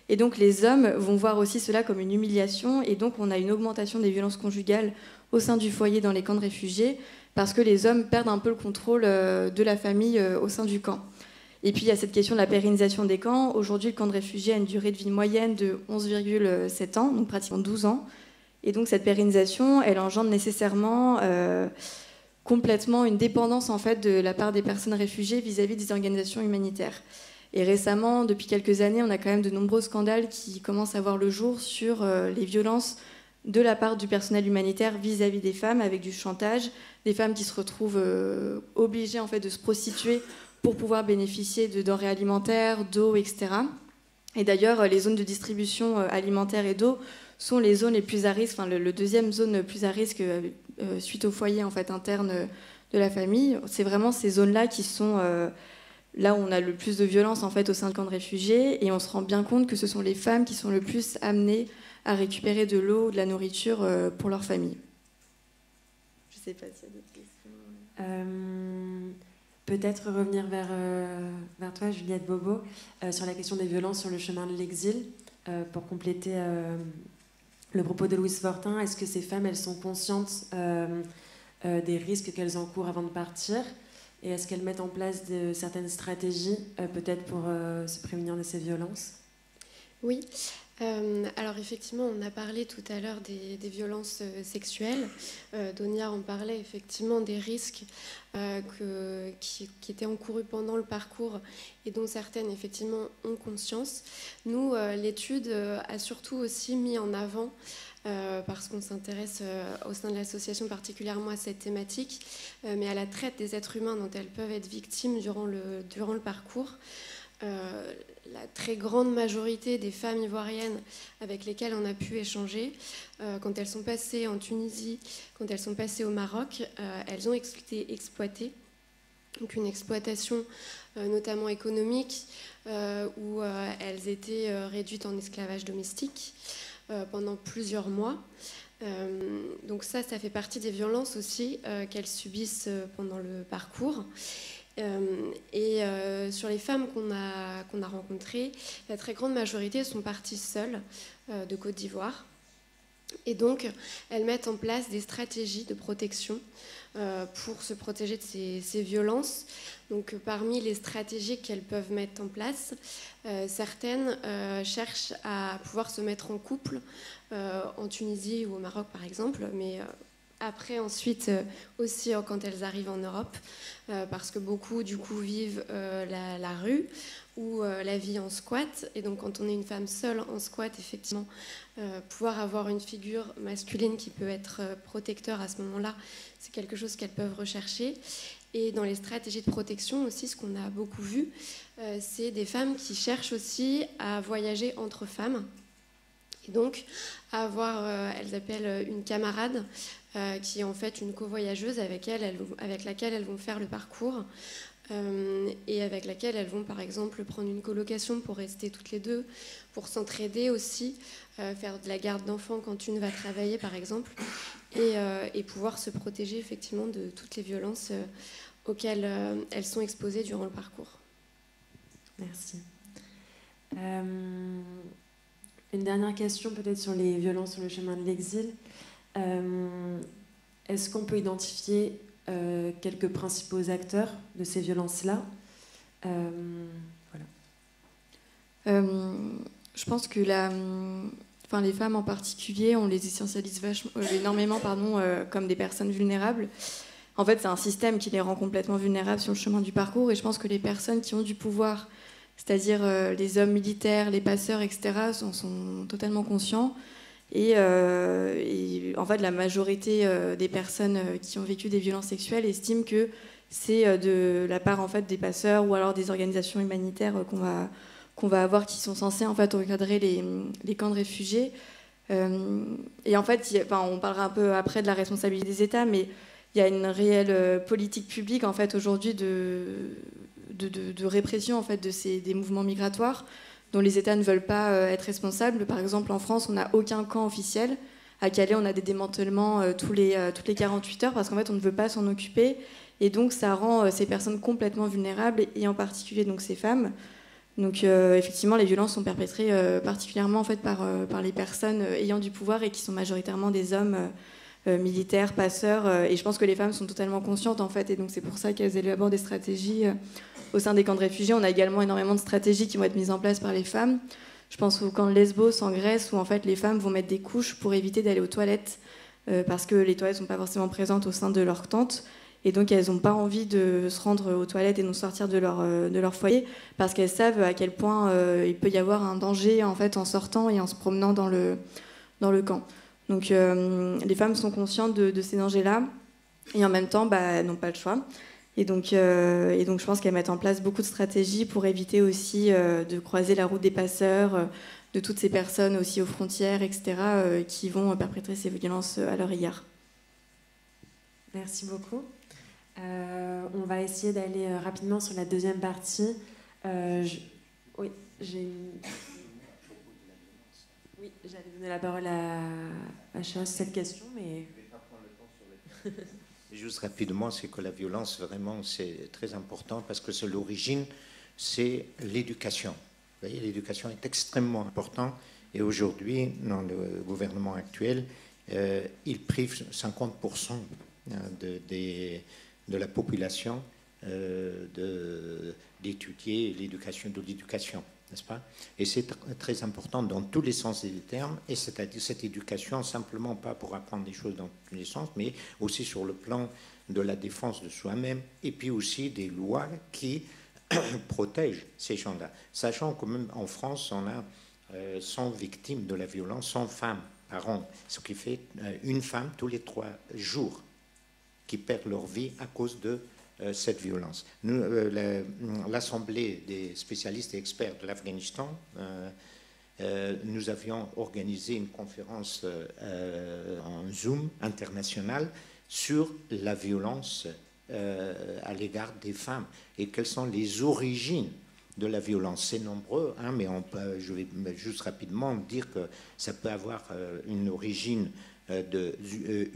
Et donc les hommes vont voir aussi cela comme une humiliation, et donc on a une augmentation des violences conjugales au sein du foyer dans les camps de réfugiés, parce que les hommes perdent un peu le contrôle de la famille au sein du camp. Et puis il y a cette question de la pérennisation des camps. Aujourd'hui, le camp de réfugiés a une durée de vie moyenne de 11,7 ans, donc pratiquement 12 ans. Et donc cette pérennisation, elle engendre nécessairement complètement une dépendance en fait, de la part des personnes réfugiées vis-à-vis des organisations humanitaires. Et récemment, depuis quelques années, on a quand même de nombreux scandales qui commencent à voir le jour sur les violences de la part du personnel humanitaire vis-à-vis des femmes, avec du chantage, des femmes qui se retrouvent obligées en fait, de se prostituer pour pouvoir bénéficier de denrées alimentaires, d'eau, etc. Et d'ailleurs, les zones de distribution alimentaire et d'eau sont les zones les plus à risque, enfin le deuxième zone le plus à risque suite au foyer en fait, interne de la famille. C'est vraiment ces zones-là qui sont là où on a le plus de violence en fait, au sein de camps de réfugiés, et on se rend bien compte que ce sont les femmes qui sont le plus amenées à récupérer de l'eau ou de la nourriture pour leur famille. Je ne sais pas s'il y a d'autres questions. Peut-être revenir vers toi, Juliette Bobo, sur la question des violences sur le chemin de l'exil, pour compléter le propos de Louise Fortin. Est-ce que ces femmes, elles sont conscientes des risques qu'elles encourent avant de partir, et est-ce qu'elles mettent en place certaines stratégies, peut-être pour se prémunir de ces violences? Oui. Alors effectivement, on a parlé tout à l'heure des violences sexuelles. Donia en parlait effectivement des risques qui étaient encourus pendant le parcours et dont certaines effectivement ont conscience. Nous, l'étude a surtout aussi mis en avant, parce qu'on s'intéresse au sein de l'association particulièrement à cette thématique, mais à la traite des êtres humains dont elles peuvent être victimes durant le parcours. La très grande majorité des femmes ivoiriennes avec lesquelles on a pu échanger, quand elles sont passées en Tunisie, quand elles sont passées au Maroc, elles ont été exploitées. Donc une exploitation notamment économique, où elles étaient réduites en esclavage domestique pendant plusieurs mois. Donc ça fait partie des violences aussi qu'elles subissent pendant le parcours. Sur les femmes qu'on a rencontrées, la très grande majorité sont parties seules de Côte d'Ivoire. Et donc, elles mettent en place des stratégies de protection pour se protéger de ces violences. Donc, parmi les stratégies qu'elles peuvent mettre en place, certaines cherchent à pouvoir se mettre en couple en Tunisie ou au Maroc, par exemple, mais après, ensuite, aussi quand elles arrivent en Europe, parce que beaucoup, du coup, vivent la rue ou la vie en squat. Et donc, quand on est une femme seule en squat, effectivement, pouvoir avoir une figure masculine qui peut être protecteur à ce moment-là, c'est quelque chose qu'elles peuvent rechercher. Et dans les stratégies de protection aussi, ce qu'on a beaucoup vu, c'est des femmes qui cherchent aussi à voyager entre femmes. Et donc, à avoir, elles appellent une camarade, qui est en fait une covoyageuse avec laquelle elles vont faire le parcours, et avec laquelle elles vont par exemple prendre une colocation pour rester toutes les deux, pour s'entraider aussi, faire de la garde d'enfants quand une va travailler par exemple, et pouvoir se protéger effectivement de toutes les violences auxquelles elles sont exposées durant le parcours. Merci. Une dernière question peut-être sur les violences sur le chemin de l'exil. Est-ce qu'on peut identifier quelques principaux acteurs de ces violences-là? Voilà. Je pense que les femmes en particulier, on les essentialise énormément comme des personnes vulnérables. En fait, c'est un système qui les rend complètement vulnérables sur le chemin du parcours, et je pense que les personnes qui ont du pouvoir, c'est-à-dire les hommes militaires, les passeurs, etc., en sont totalement conscients. Et en fait, la majorité des personnes qui ont vécu des violences sexuelles estiment que c'est de la part en fait, des passeurs ou alors des organisations humanitaires qu'on va avoir qui sont censées en fait, encadrer les camps de réfugiés. Et en fait, on parlera un peu après de la responsabilité des États, mais il y a une réelle politique publique en fait, aujourd'hui de répression en fait, des mouvements migratoires dont les États ne veulent pas être responsables. Par exemple, en France, on n'a aucun camp officiel. À Calais, on a des démantèlements toutes les 48 heures parce qu'en fait, on ne veut pas s'en occuper. Et donc, ça rend ces personnes complètement vulnérables, et en particulier donc, ces femmes. Donc, effectivement, les violences sont perpétrées particulièrement en fait, par les personnes ayant du pouvoir et qui sont majoritairement des hommes militaires, passeurs. Et je pense que les femmes sont totalement conscientes, en fait. Et donc, c'est pour ça qu'elles élaborent des stratégies. Au sein des camps de réfugiés, on a également énormément de stratégies qui vont être mises en place par les femmes. Je pense au camp de Lesbos en Grèce, où en fait les femmes vont mettre des couches pour éviter d'aller aux toilettes, parce que les toilettes ne sont pas forcément présentes au sein de leur tente, et donc elles n'ont pas envie de se rendre aux toilettes et de sortir de leur foyer, parce qu'elles savent à quel point il peut y avoir un danger en fait en sortant et en se promenant dans le camp. Donc les femmes sont conscientes de ces dangers-là, et en même temps elles n'ont pas le choix. Et donc je pense qu'elles mettent en place beaucoup de stratégies pour éviter aussi de croiser la route des passeurs, de toutes ces personnes aussi aux frontières, etc., qui vont perpétrer ces violences à leur égard. Merci beaucoup. On va essayer d'aller rapidement sur la deuxième partie. Oui, j'allais donner la parole à Chaos cette question, mais... Juste rapidement, c'est que la violence, vraiment, c'est très important parce que c'est l'origine, c'est l'éducation. Vous voyez, l'éducation est extrêmement importante et aujourd'hui, dans le gouvernement actuel, il prive 50% de la population d'étudier l'éducation, de l'éducation, n'est-ce pas? Et c'est très important dans tous les sens des termes, et c'est-à-dire cette éducation, simplement pas pour apprendre des choses dans tous les sens, mais aussi sur le plan de la défense de soi-même, et puis aussi des lois qui protègent ces gens-là. Sachant que même en France, on a 100 victimes de la violence, 100 femmes par an, ce qui fait une femme tous les 3 jours qui perd leur vie à cause de cette violence. L'Assemblée des spécialistes et experts de l'Afghanistan, nous avions organisé une conférence en Zoom internationale sur la violence à l'égard des femmes et quelles sont les origines de la violence. C'est nombreux, hein, mais je vais juste rapidement dire que ça peut avoir une origine de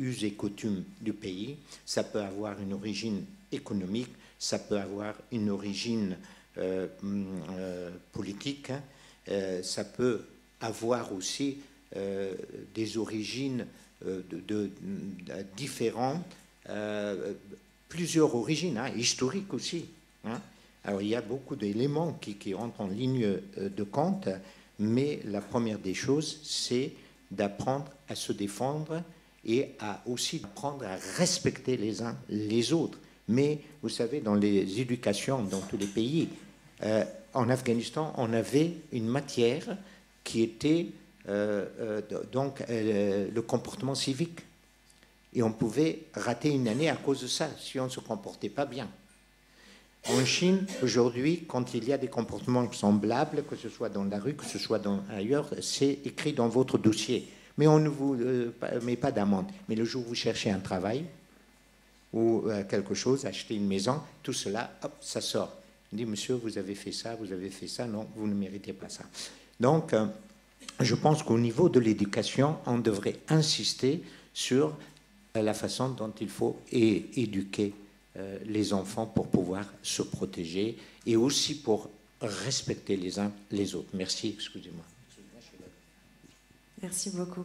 us et coutumes du pays, ça peut avoir une origine économique, ça peut avoir une origine politique, ça peut avoir aussi des origines différentes, plusieurs origines, hein, historiques aussi. Hein. Alors il y a beaucoup d'éléments qui rentrent en ligne de compte, mais la première des choses, c'est d'apprendre à se défendre et à aussi apprendre à respecter les uns les autres. Mais vous savez, dans les éducations, dans tous les pays, en Afghanistan, on avait une matière qui était le comportement civique. Et on pouvait rater une année à cause de ça, si on ne se comportait pas bien. En Chine, aujourd'hui, quand il y a des comportements semblables, que ce soit dans la rue, que ce soit ailleurs, c'est écrit dans votre dossier. Mais on ne vous met pas d'amende. Mais le jour où vous cherchez un travail ou quelque chose, acheter une maison, tout cela, hop, ça sort. On dit, monsieur, vous avez fait ça, non, vous ne méritez pas ça. Donc, je pense qu'au niveau de l'éducation, on devrait insister sur la façon dont il faut éduquer les enfants pour pouvoir se protéger et aussi pour respecter les uns les autres. Merci, excusez-moi. Merci beaucoup.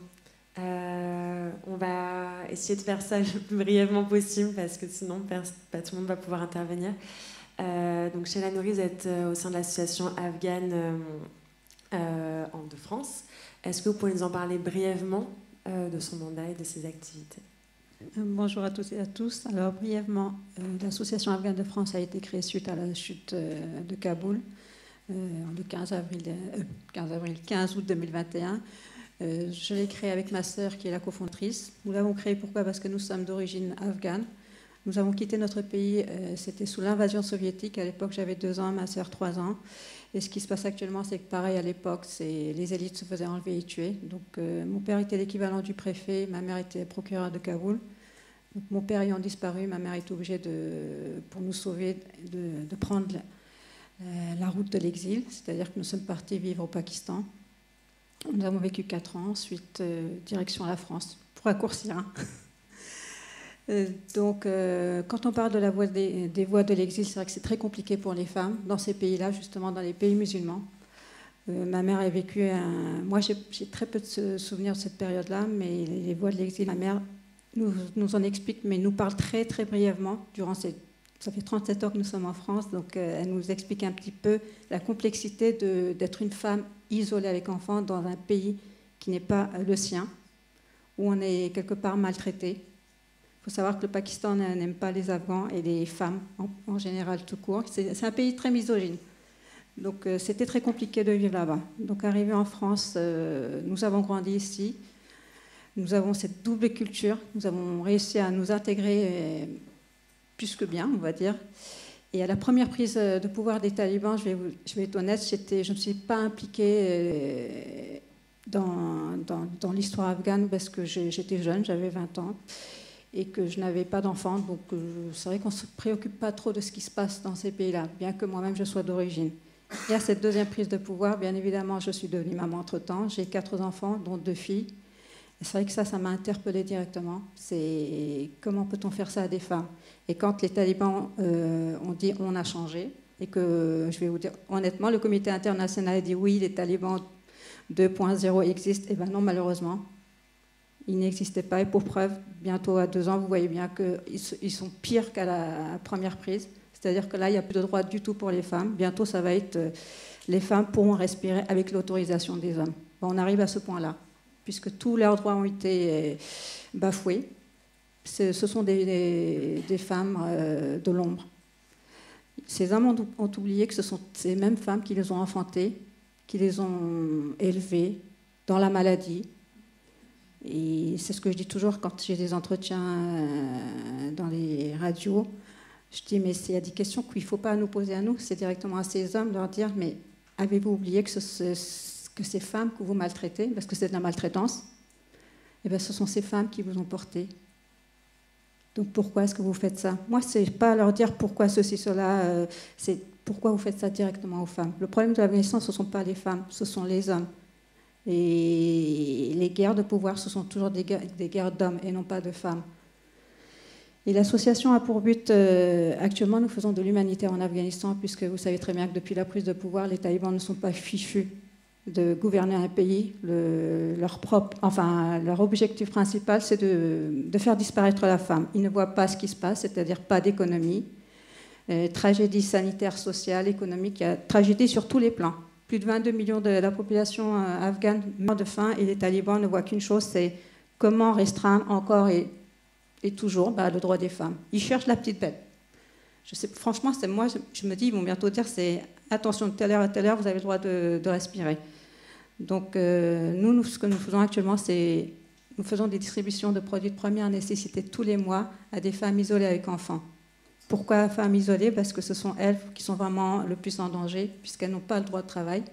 On va essayer de faire ça le plus brièvement possible parce que sinon pas tout le monde va pouvoir intervenir. Donc Sheila Nouri, vous êtes au sein de l'association afghane de France. Est-ce que vous pouvez nous en parler brièvement de son mandat et de ses activités? Bonjour à toutes et à tous. Alors brièvement, l'association afghane de France a été créée suite à la chute de Kaboul le 15 août 2021. Je l'ai créée avec ma sœur qui est la cofondatrice. Nous l'avons créée pourquoi? Parce que nous sommes d'origine afghane. Nous avons quitté notre pays, c'était sous l'invasion soviétique. À l'époque, j'avais 2 ans, ma sœur 3 ans. Et ce qui se passe actuellement, c'est que pareil, à l'époque, les élites se faisaient enlever et tuer. Donc mon père était l'équivalent du préfet, ma mère était procureure de Kaboul. Donc, mon père ayant disparu, ma mère est obligée, pour nous sauver, de prendre la route de l'exil. C'est-à-dire que nous sommes partis vivre au Pakistan. Nous avons vécu 4 ans, ensuite direction la France, pour raccourcir. Hein. Donc, quand on parle de la voie des voies de l'exil, c'est vrai que c'est très compliqué pour les femmes dans ces pays-là, justement dans les pays musulmans. Ma mère a vécu moi, j'ai très peu de souvenirs de cette période-là, mais les voies de l'exil, ma mère nous en explique, mais nous parle très, très brièvement. Ça fait 37 ans que nous sommes en France, donc elle nous explique un petit peu la complexité d'être une femme isolée avec enfants dans un pays qui n'est pas le sien, où on est quelque part maltraité. Il faut savoir que le Pakistan n'aime pas les Afghans et les femmes en général tout court. C'est un pays très misogyne. Donc c'était très compliqué de vivre là-bas. Donc arrivé en France, nous avons grandi ici. Nous avons cette double culture. Nous avons réussi à nous intégrer plus que bien, on va dire. Et à la première prise de pouvoir des talibans, je vais être honnête, je ne me suis pas impliquée dans l'histoire afghane parce que j'étais jeune, j'avais 20 ans. Et que je n'avais pas d'enfant, donc c'est vrai qu'on ne se préoccupe pas trop de ce qui se passe dans ces pays-là, bien que moi-même je sois d'origine. Et à cette deuxième prise de pouvoir, bien évidemment, je suis devenue maman entre-temps. J'ai 4 enfants, dont 2 filles. Et c'est vrai que ça m'a interpellée directement. C'est comment peut-on faire ça à des femmes? Et quand les talibans ont dit on a changé, et que je vais vous dire honnêtement, le comité international a dit oui, les talibans 2.0 existent, et bien non, malheureusement, ils n'existaient pas. Et pour preuve, bientôt à 2 ans, vous voyez bien qu'ils sont pires qu'à la première prise. C'est-à-dire que là, il n'y a plus de droit du tout pour les femmes. Bientôt, ça va être les femmes pourront respirer avec l'autorisation des hommes. Bon, on arrive à ce point-là, puisque tous leurs droits ont été bafoués. Ce sont des femmes de l'ombre. Ces hommes ont oublié que ce sont ces mêmes femmes qui les ont enfantées, qui les ont élevées dans la maladie. Et c'est ce que je dis toujours quand j'ai des entretiens dans les radios. Je dis, mais il y a des questions qu'il ne faut pas nous poser à nous, c'est directement à ces hommes, leur dire, mais avez-vous oublié que ces femmes que vous maltraitez, parce que c'est de la maltraitance, eh bien, ce sont ces femmes qui vous ont porté. Donc pourquoi est-ce que vous faites ça? Moi, ce n'est pas leur dire pourquoi ceci, cela, c'est pourquoi vous faites ça directement aux femmes. Le problème de la naissance, ce ne sont pas les femmes, ce sont les hommes. Et les guerres de pouvoir, ce sont toujours des guerres d'hommes et non pas de femmes. Et l'association a pour but, actuellement, nous faisons de l'humanitaire en Afghanistan, puisque vous savez très bien que depuis la prise de pouvoir, les talibans ne sont pas fichus de gouverner un pays. Leur objectif principal, c'est de faire disparaître la femme. Ils ne voient pas ce qui se passe, c'est-à-dire pas d'économie, tragédie sanitaire, sociale, économique, il y a tragédie sur tous les plans. Plus de 22 millions de la population afghane meurt de faim et les talibans ne voient qu'une chose, c'est comment restreindre encore et toujours le droit des femmes. Ils cherchent la petite bête. Franchement, moi, je me dis, ils vont bientôt dire, c'est attention, de telle heure à telle heure, vous avez le droit de respirer. Donc, nous, ce que nous faisons actuellement, c'est nous faisons des distributions de produits de première nécessité tous les mois à des femmes isolées avec enfants. Pourquoi femmes isolées? Parce que ce sont elles qui sont vraiment le plus en danger, puisqu'elles n'ont pas le droit de travail.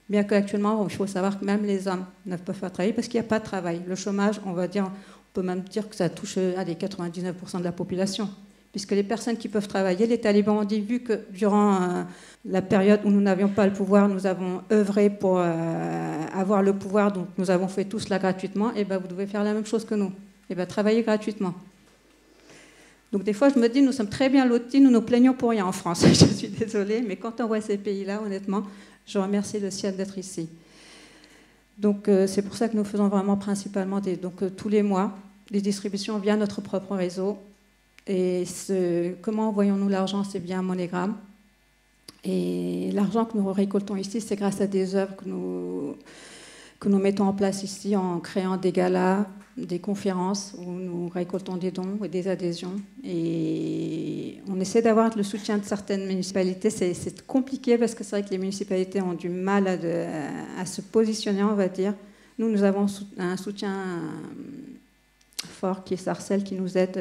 Bien qu'actuellement, il faut savoir que même les hommes ne peuvent pas travailler parce qu'il n'y a pas de travail. Le chômage, on peut même dire que ça touche à les 99% de la population. Puisque les personnes qui peuvent travailler, les talibans ont dit, vu que durant la période où nous n'avions pas le pouvoir, nous avons œuvré pour avoir le pouvoir, donc nous avons fait tout cela gratuitement, et vous devez faire la même chose que nous, travailler gratuitement. Donc des fois, je me dis, nous sommes très bien lotis, nous nous plaignons pour rien en France. Je suis désolée, mais quand on voit ces pays-là, honnêtement, je remercie le ciel d'être ici. Donc c'est pour ça que nous faisons vraiment principalement tous les mois des distributions via notre propre réseau. Et comment envoyons-nous l'argent? C'est via un MoneyGram. Et l'argent que nous récoltons ici, c'est grâce à des œuvres que nous mettons en place ici en créant des galas, des conférences où nous récoltons des dons et des adhésions. Et on essaie d'avoir le soutien de certaines municipalités. C'est compliqué parce que c'est vrai que les municipalités ont du mal à se positionner, on va dire. Nous avons un soutien fort qui est Sarcelles, qui nous aide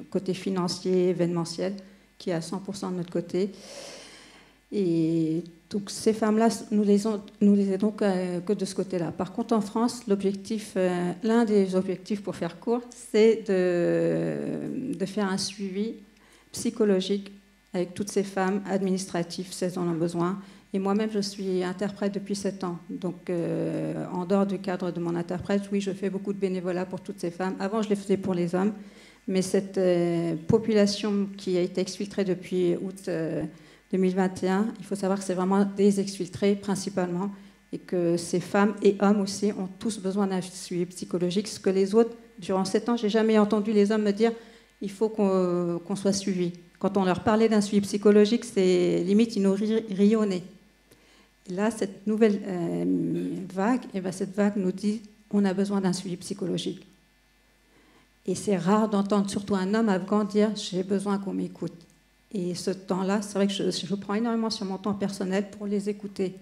côté financier, événementiel, qui est à 100% de notre côté. Et donc ces femmes-là, nous les aidons que de ce côté-là. Par contre, en France, l'un des objectifs, pour faire court, c'est de faire un suivi psychologique avec toutes ces femmes administratives, si elles en ont besoin. Et moi-même, je suis interprète depuis 7 ans. Donc, en dehors du cadre de mon interprète, oui, je fais beaucoup de bénévolat pour toutes ces femmes. Avant, je les faisais pour les hommes. Mais cette population qui a été exfiltrée depuis août 2021, il faut savoir que c'est vraiment des exfiltrés principalement. Et que ces femmes et hommes aussi ont tous besoin d'un suivi psychologique. Ce que les autres, durant 7 ans, je n'ai jamais entendu les hommes me dire il faut qu'on soit suivi. Quand on leur parlait d'un suivi psychologique, c'est limite, ils nous riaient au nez. Et là, cette nouvelle vague, cette vague nous dit on a besoin d'un suivi psychologique. Et c'est rare d'entendre surtout un homme afghan dire j'ai besoin qu'on m'écoute. Et ce temps-là, c'est vrai que je prends énormément sur mon temps personnel pour les écouter.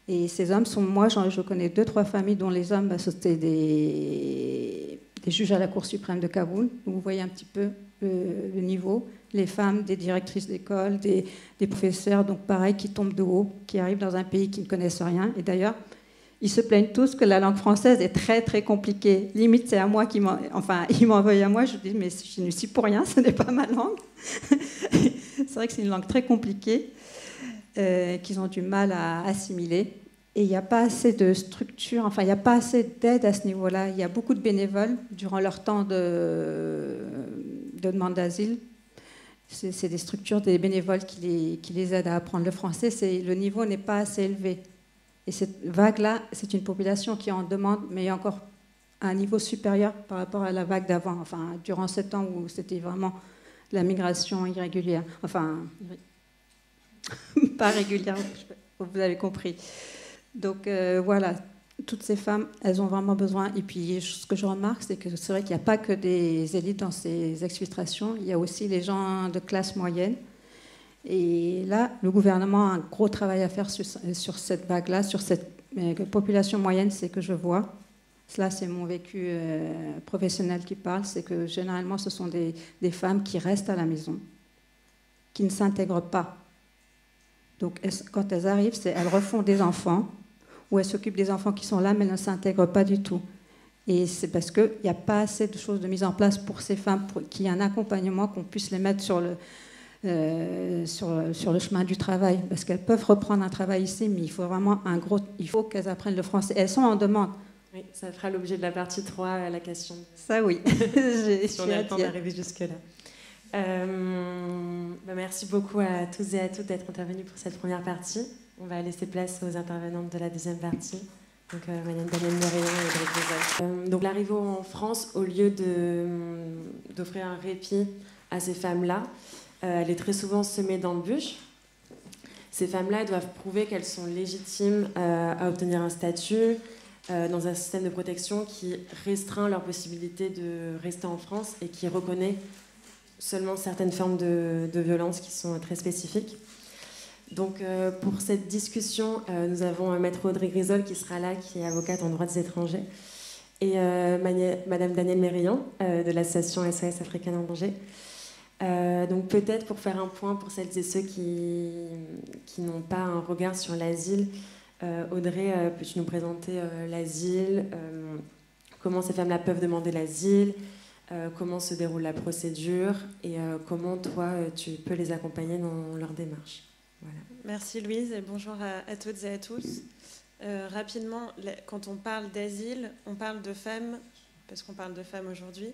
Et ces hommes sont, moi, je connais 2-3 familles dont les hommes, c'était des juges à la Cour suprême de Kaboul. Vous voyez un petit peu le niveau. Les femmes, des directrices d'école, des professeurs, donc pareil, qui tombent de haut, qui arrivent dans un pays qui ne connaissent rien. Et d'ailleurs, ils se plaignent tous que la langue française est très, très compliquée. Limite, c'est à moi ils m'envoient à moi, je dis, mais je ne suis pour rien, ce n'est pas ma langue. C'est vrai que c'est une langue très compliquée, qu'ils ont du mal à assimiler. Et il n'y a pas assez de structure, enfin, il n'y a pas assez d'aide à ce niveau-là. Il y a beaucoup de bénévoles durant leur temps de demande d'asile. C'est des structures, des bénévoles qui les aident à apprendre le français. Le niveau n'est pas assez élevé. Et cette vague-là, c'est une population qui en demande, mais encore à un niveau supérieur par rapport à la vague d'avant. Enfin, durant 7 ans où c'était vraiment la migration irrégulière. Enfin, pas régulière, vous avez compris. Donc voilà, toutes ces femmes, elles ont vraiment besoin. Et puis ce que je remarque, c'est que c'est vrai qu'il n'y a pas que des élites dans ces exfiltrations, il y a aussi les gens de classe moyenne. Et là, le gouvernement a un gros travail à faire sur cette vague-là, sur cette population moyenne, c'est que je vois. Cela, c'est mon vécu professionnel qui parle, c'est que généralement, ce sont des femmes qui restent à la maison, qui ne s'intègrent pas. Donc, quand elles arrivent, elles refont des enfants, ou elles s'occupent des enfants qui sont là, mais elles ne s'intègrent pas du tout. Et c'est parce qu'il n'y a pas assez de choses de mise en place pour ces femmes, qu'il y ait un accompagnement, qu'on puisse les mettre sur le chemin du travail. Parce qu'elles peuvent reprendre un travail ici, mais il faut vraiment il faut qu'elles apprennent le français. Elles sont en demande. Oui, ça fera l'objet de la partie 3 à la question. Ça, oui. Si on a le temps d'arriver jusque-là. Merci beaucoup à tous et à toutes d'être intervenus pour cette première partie. On va laisser place aux intervenantes de la deuxième partie. Donc, Madame Danielle Mérion et Audrey Grisol. Donc, l'arrivée en France, au lieu d'offrir un répit à ces femmes-là, elle est très souvent semée d'embûches. Ces femmes-là doivent prouver qu'elles sont légitimes à obtenir un statut dans un système de protection qui restreint leur possibilité de rester en France et qui reconnaît seulement certaines formes de violence qui sont très spécifiques. Donc, pour cette discussion, nous avons Maître Audrey Grisol qui sera là, qui est avocate en droit des étrangers, et Madame Danielle Mérion de l'association SOS Africaine en danger. Donc, peut-être pour faire un point pour celles et ceux qui n'ont pas un regard sur l'asile, Audrey, peux-tu nous présenter l'asile, comment ces femmes-là peuvent demander l'asile, comment se déroule la procédure et comment toi tu peux les accompagner dans leur démarche. Voilà. Merci Louise et bonjour à toutes et à tous. Rapidement, quand on parle d'asile, on parle de femmes, parce qu'on parle de femmes aujourd'hui,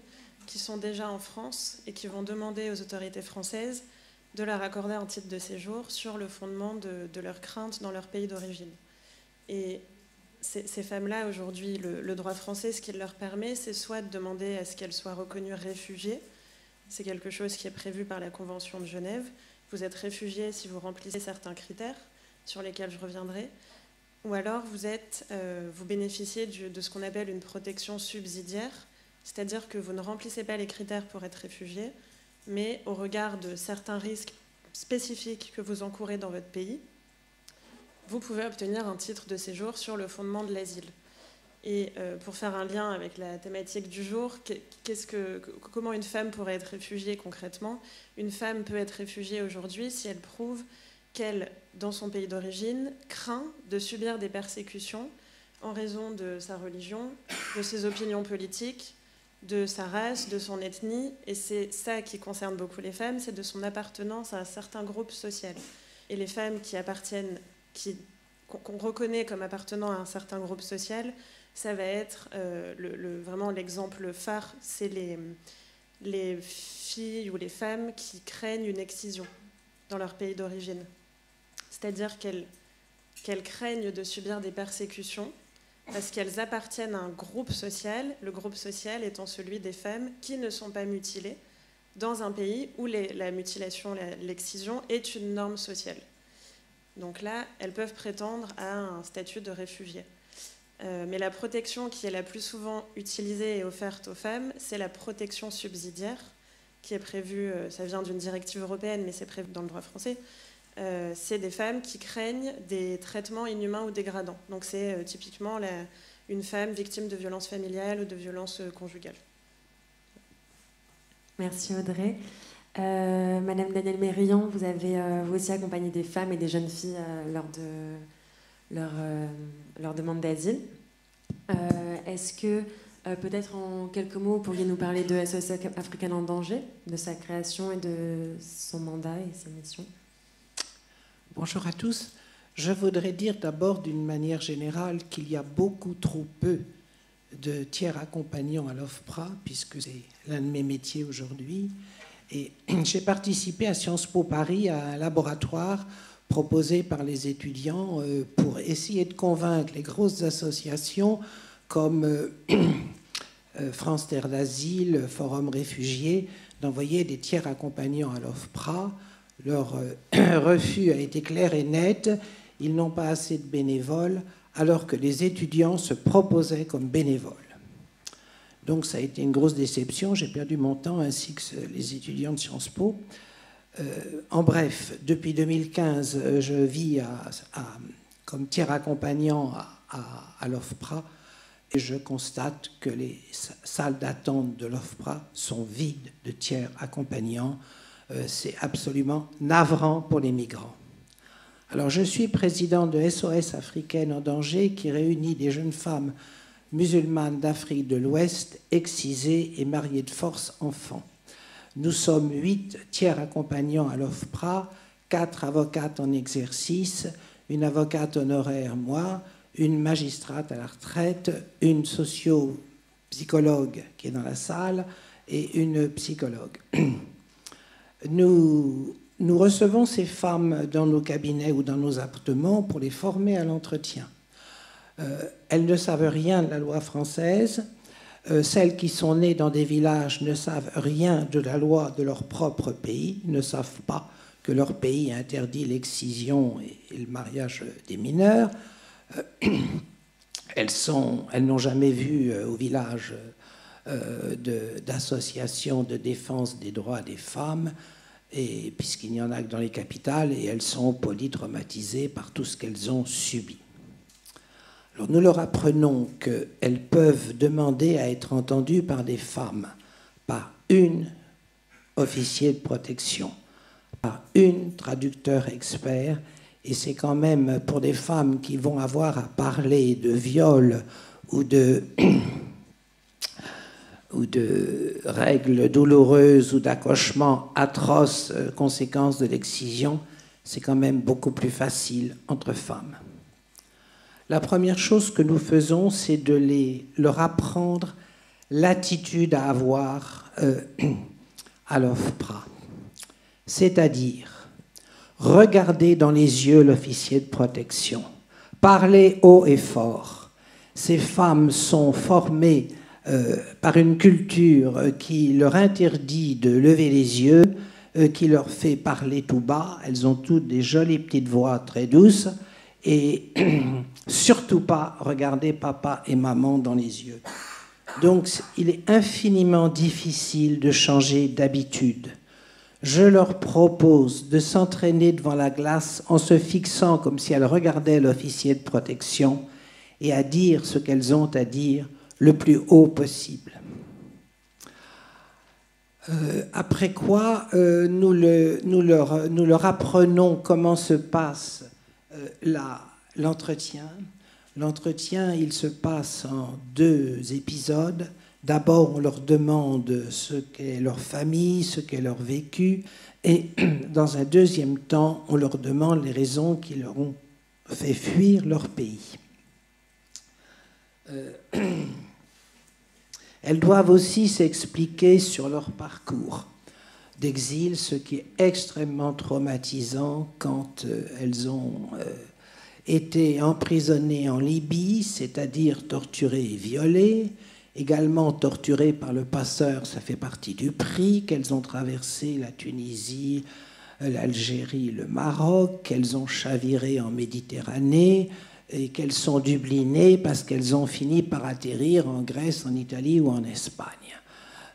qui sont déjà en France et qui vont demander aux autorités françaises de leur accorder un titre de séjour sur le fondement de leurs craintes dans leur pays d'origine. Et ces femmes-là, aujourd'hui, le droit français, ce qu'il leur permet, c'est soit de demander à ce qu'elles soient reconnues réfugiées, c'est quelque chose qui est prévu par la Convention de Genève. Vous êtes réfugié si vous remplissez certains critères, sur lesquels je reviendrai, ou alors vous bénéficiez de ce qu'on appelle une protection subsidiaire, c'est-à-dire que vous ne remplissez pas les critères pour être réfugié, mais au regard de certains risques spécifiques que vous encourez dans votre pays, vous pouvez obtenir un titre de séjour sur le fondement de l'asile. Et pour faire un lien avec la thématique du jour, comment une femme pourrait être réfugiée concrètement? Une femme peut être réfugiée aujourd'hui si elle prouve qu'elle, dans son pays d'origine, craint de subir des persécutions en raison de sa religion, de ses opinions politiques, de sa race, de son ethnie. Et c'est ça qui concerne beaucoup les femmes, c'est de son appartenance à un certain groupe social. Et les femmes qu'on reconnaît comme appartenant à un certain groupe social, ça va être vraiment l'exemple phare, c'est les filles ou les femmes qui craignent une excision dans leur pays d'origine. C'est-à-dire qu'elles craignent de subir des persécutions parce qu'elles appartiennent à un groupe social, le groupe social étant celui des femmes qui ne sont pas mutilées dans un pays où la mutilation, l'excision est une norme sociale. Donc là, elles peuvent prétendre à un statut de réfugié. Mais la protection qui est la plus souvent utilisée et offerte aux femmes, c'est la protection subsidiaire, qui est prévue, ça vient d'une directive européenne, mais c'est prévu dans le droit français. C'est des femmes qui craignent des traitements inhumains ou dégradants. Donc c'est typiquement une femme victime de violences familiales ou de violences conjugales. Merci Audrey. Madame Danielle Mérion, vous avez vous aussi accompagné des femmes et des jeunes filles lors de leur demande d'asile. Est-ce que, peut-être en quelques mots, vous pourriez nous parler de SOS Africaine en danger, de sa création et de son mandat et ses missions? Bonjour à tous. Je voudrais dire d'abord d'une manière générale qu'il y a beaucoup trop peu de tiers accompagnants à l'OFPRA, puisque c'est l'un de mes métiers aujourd'hui. Et j'ai participé à Sciences Po Paris à un laboratoire proposé par les étudiants pour essayer de convaincre les grosses associations comme France Terre d'Asile, Forum Réfugiés, d'envoyer des tiers accompagnants à l'OFPRA. Leur refus a été clair et net. Ils n'ont pas assez de bénévoles, alors que les étudiants se proposaient comme bénévoles. Donc ça a été une grosse déception. J'ai perdu mon temps, ainsi que les étudiants de Sciences Po. En bref, depuis 2015, je vis comme tiers accompagnant à l'OFPRA, et je constate que les salles d'attente de l'OFPRA sont vides de tiers accompagnants. C'est absolument navrant pour les migrants. Alors, je suis président de SOS Africaine en danger, qui réunit des jeunes femmes musulmanes d'Afrique de l'Ouest, excisées et mariées de force enfants. Nous sommes 8 tiers accompagnants à l'OFPRA, 4 avocates en exercice, une avocate honoraire, moi, une magistrate à la retraite, une socio-psychologue qui est dans la salle et une psychologue. Nous recevons ces femmes dans nos cabinets ou dans nos appartements pour les former à l'entretien. Elles ne savent rien de la loi française. Celles qui sont nées dans des villages ne savent rien de la loi de leur propre pays, ne savent pas que leur pays interdit l'excision et le mariage des mineurs. Elles n'ont jamais vu au village d'associations de défense des droits des femmes, et puisqu'il n'y en a que dans les capitales, et elles sont polytraumatisées par tout ce qu'elles ont subi. Alors nous leur apprenons qu'elles peuvent demander à être entendues par des femmes, par une officier de protection, par une traducteur expert, et c'est quand même pour des femmes qui vont avoir à parler de viol ou de règles douloureuses ou d'accouchements atroces, conséquences de l'excision, c'est quand même beaucoup plus facile entre femmes. La première chose que nous faisons, c'est de leur apprendre l'attitude à avoir à l'OFPRA. C'est-à-dire, regarder dans les yeux l'officier de protection, parler haut et fort. Ces femmes sont formées par une culture qui leur interdit de lever les yeux, qui leur fait parler tout bas. Elles ont toutes des jolies petites voix très douces et surtout pas regarder papa et maman dans les yeux. Donc il est infiniment difficile de changer d'habitude. Je leur propose de s'entraîner devant la glace en se fixant comme si elles regardaient l'officier de protection et à dire ce qu'elles ont à dire le plus haut possible. Après quoi, nous leur apprenons comment se passe l'entretien. L'entretien, il se passe en 2 épisodes. D'abord, on leur demande ce qu'est leur famille, ce qu'est leur vécu, et dans un deuxième temps, on leur demande les raisons qui leur ont fait fuir leur pays. Elles doivent aussi s'expliquer sur leur parcours d'exil, ce qui est extrêmement traumatisant quand elles ont été emprisonnées en Libye, c'est-à-dire torturées et violées, également torturées par le passeur, ça fait partie du prix, qu'elles ont traversé la Tunisie, l'Algérie, le Maroc, qu'elles ont chaviré en Méditerranée et qu'elles sont dublinées parce qu'elles ont fini par atterrir en Grèce, en Italie ou en Espagne.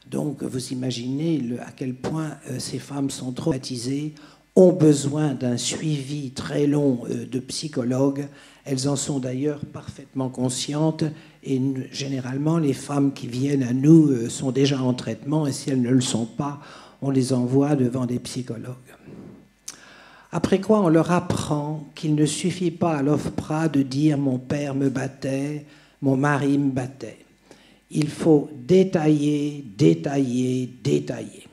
Donc vous imaginez à quel point ces femmes sont traumatisées, ont besoin d'un suivi très long de psychologues. Elles en sont d'ailleurs parfaitement conscientes et généralement les femmes qui viennent à nous sont déjà en traitement et si elles ne le sont pas, on les envoie devant des psychologues. Après quoi, on leur apprend qu'il ne suffit pas à l'OFPRA de dire « mon père me battait, mon mari me battait ». Il faut détailler, détailler, détailler.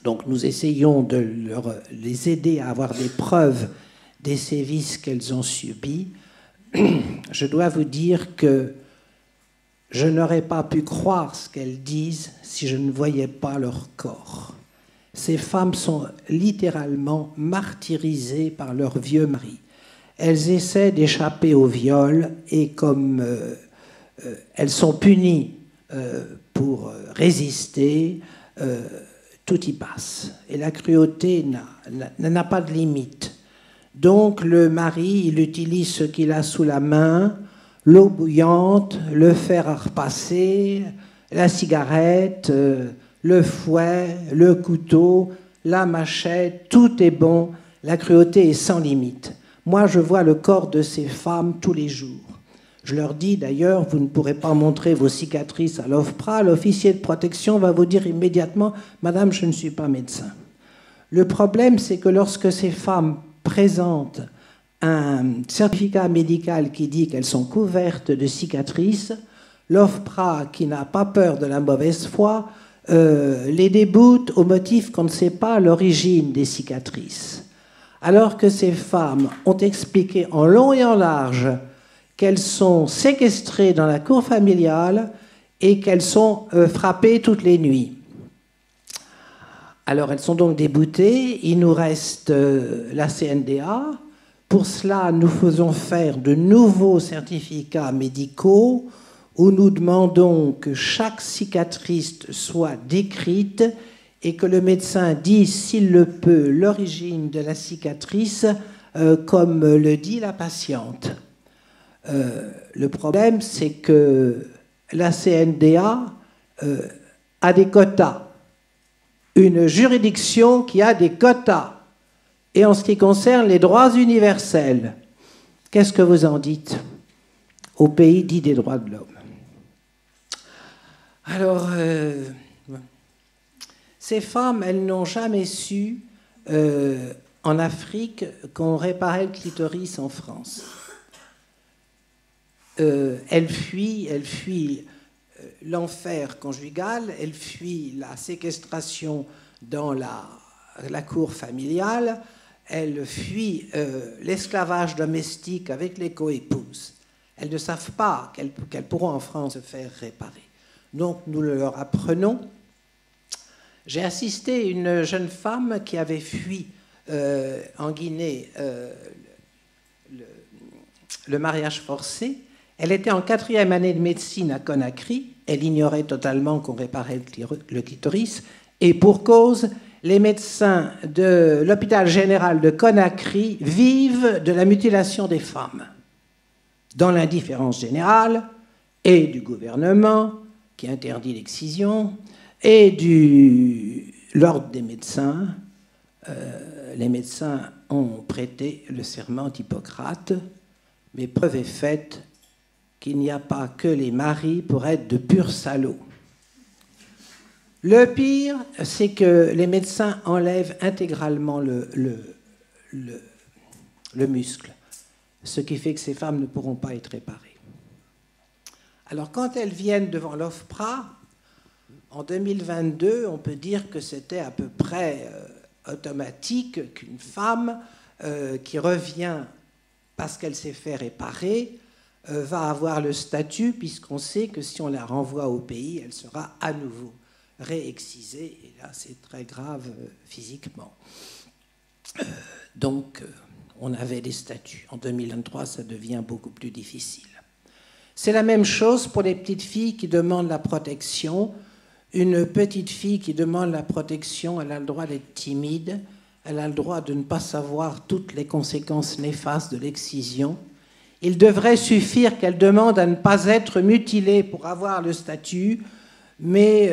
Donc nous essayons de les aider à avoir des preuves des sévices qu'elles ont subis, je dois vous dire que je n'aurais pas pu croire ce qu'elles disent si je ne voyais pas leur corps. Ces femmes sont littéralement martyrisées par leurs vieux maris. Elles essaient d'échapper au viol et comme elles sont punies pour résister, tout y passe. Et la cruauté n'a pas de limite. Donc le mari, il utilise ce qu'il a sous la main, l'eau bouillante, le fer à repasser, la cigarette, le fouet, le couteau, la machette, tout est bon. La cruauté est sans limite. Moi, je vois le corps de ces femmes tous les jours. Je leur dis d'ailleurs, vous ne pourrez pas montrer vos cicatrices à l'OFPRA. L'officier de protection va vous dire immédiatement, madame, je ne suis pas médecin. Le problème, c'est que lorsque ces femmes présentent un certificat médical qui dit qu'elles sont couvertes de cicatrices, l'OFPRA, qui n'a pas peur de la mauvaise foi, les déboute au motif qu'on ne sait pas l'origine des cicatrices. Alors que ces femmes ont expliqué en long et en large qu'elles sont séquestrées dans la cour familiale et qu'elles sont frappées toutes les nuits. Alors elles sont donc déboutées, il nous reste la CNDA. Pour cela, nous faisons faire de nouveaux certificats médicaux où nous demandons que chaque cicatrice soit décrite et que le médecin dise, s'il le peut, l'origine de la cicatrice, comme le dit la patiente. Le problème, c'est que la CNDA a des quotas. Une juridiction qui a des quotas. Et en ce qui concerne les droits universels, qu'est-ce que vous en dites au pays dit des droits de l'homme? Alors, ces femmes, elles n'ont jamais su, en Afrique, qu'on réparait le clitoris en France. Elles fuient l'enfer conjugal, elles fuient la séquestration dans la cour familiale, elles fuient l'esclavage domestique avec les coépouses. Elles ne savent pas qu'elles pourront en France se faire réparer. Donc nous le leur apprenons. J'ai assisté à une jeune femme qui avait fui en Guinée le mariage forcé. Elle était en 4e année de médecine à Conakry. Elle ignorait totalement qu'on réparait le clitoris. Et pour cause, les médecins de l'hôpital général de Conakry vivent de la mutilation des femmes, dans l'indifférence générale et du gouvernement qui interdit l'excision et de l'ordre des médecins. Les médecins ont prêté le serment d'Hippocrate, mais preuve est faite qu'il n'y a pas que les maris pour être de purs salauds. Le pire, c'est que les médecins enlèvent intégralement le muscle, ce qui fait que ces femmes ne pourront pas être réparées. Alors, quand elles viennent devant l'OFPRA, en 2022, on peut dire que c'était à peu près automatique qu'une femme qui revient parce qu'elle s'est fait réparer va avoir le statut, puisqu'on sait que si on la renvoie au pays, elle sera à nouveau réexcisée, et là c'est très grave physiquement. Donc on avait des statuts. En 2023, ça devient beaucoup plus difficile. C'est la même chose pour les petites filles qui demandent la protection. Une petite fille qui demande la protection, elle a le droit d'être timide, elle a le droit de ne pas savoir toutes les conséquences néfastes de l'excision. Il devrait suffire qu'elle demande à ne pas être mutilée pour avoir le statut, mais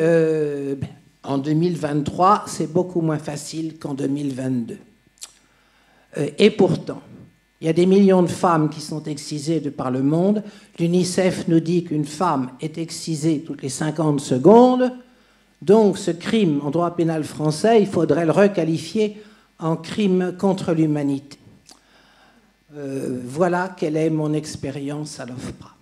en 2023, c'est beaucoup moins facile qu'en 2022. Et pourtant, il y a des millions de femmes qui sont excisées de par le monde. L'UNICEF nous dit qu'une femme est excisée toutes les 50 secondes. Donc ce crime en droit pénal français, il faudrait le requalifier en crime contre l'humanité. Voilà quelle est mon expérience à l'OFPRA.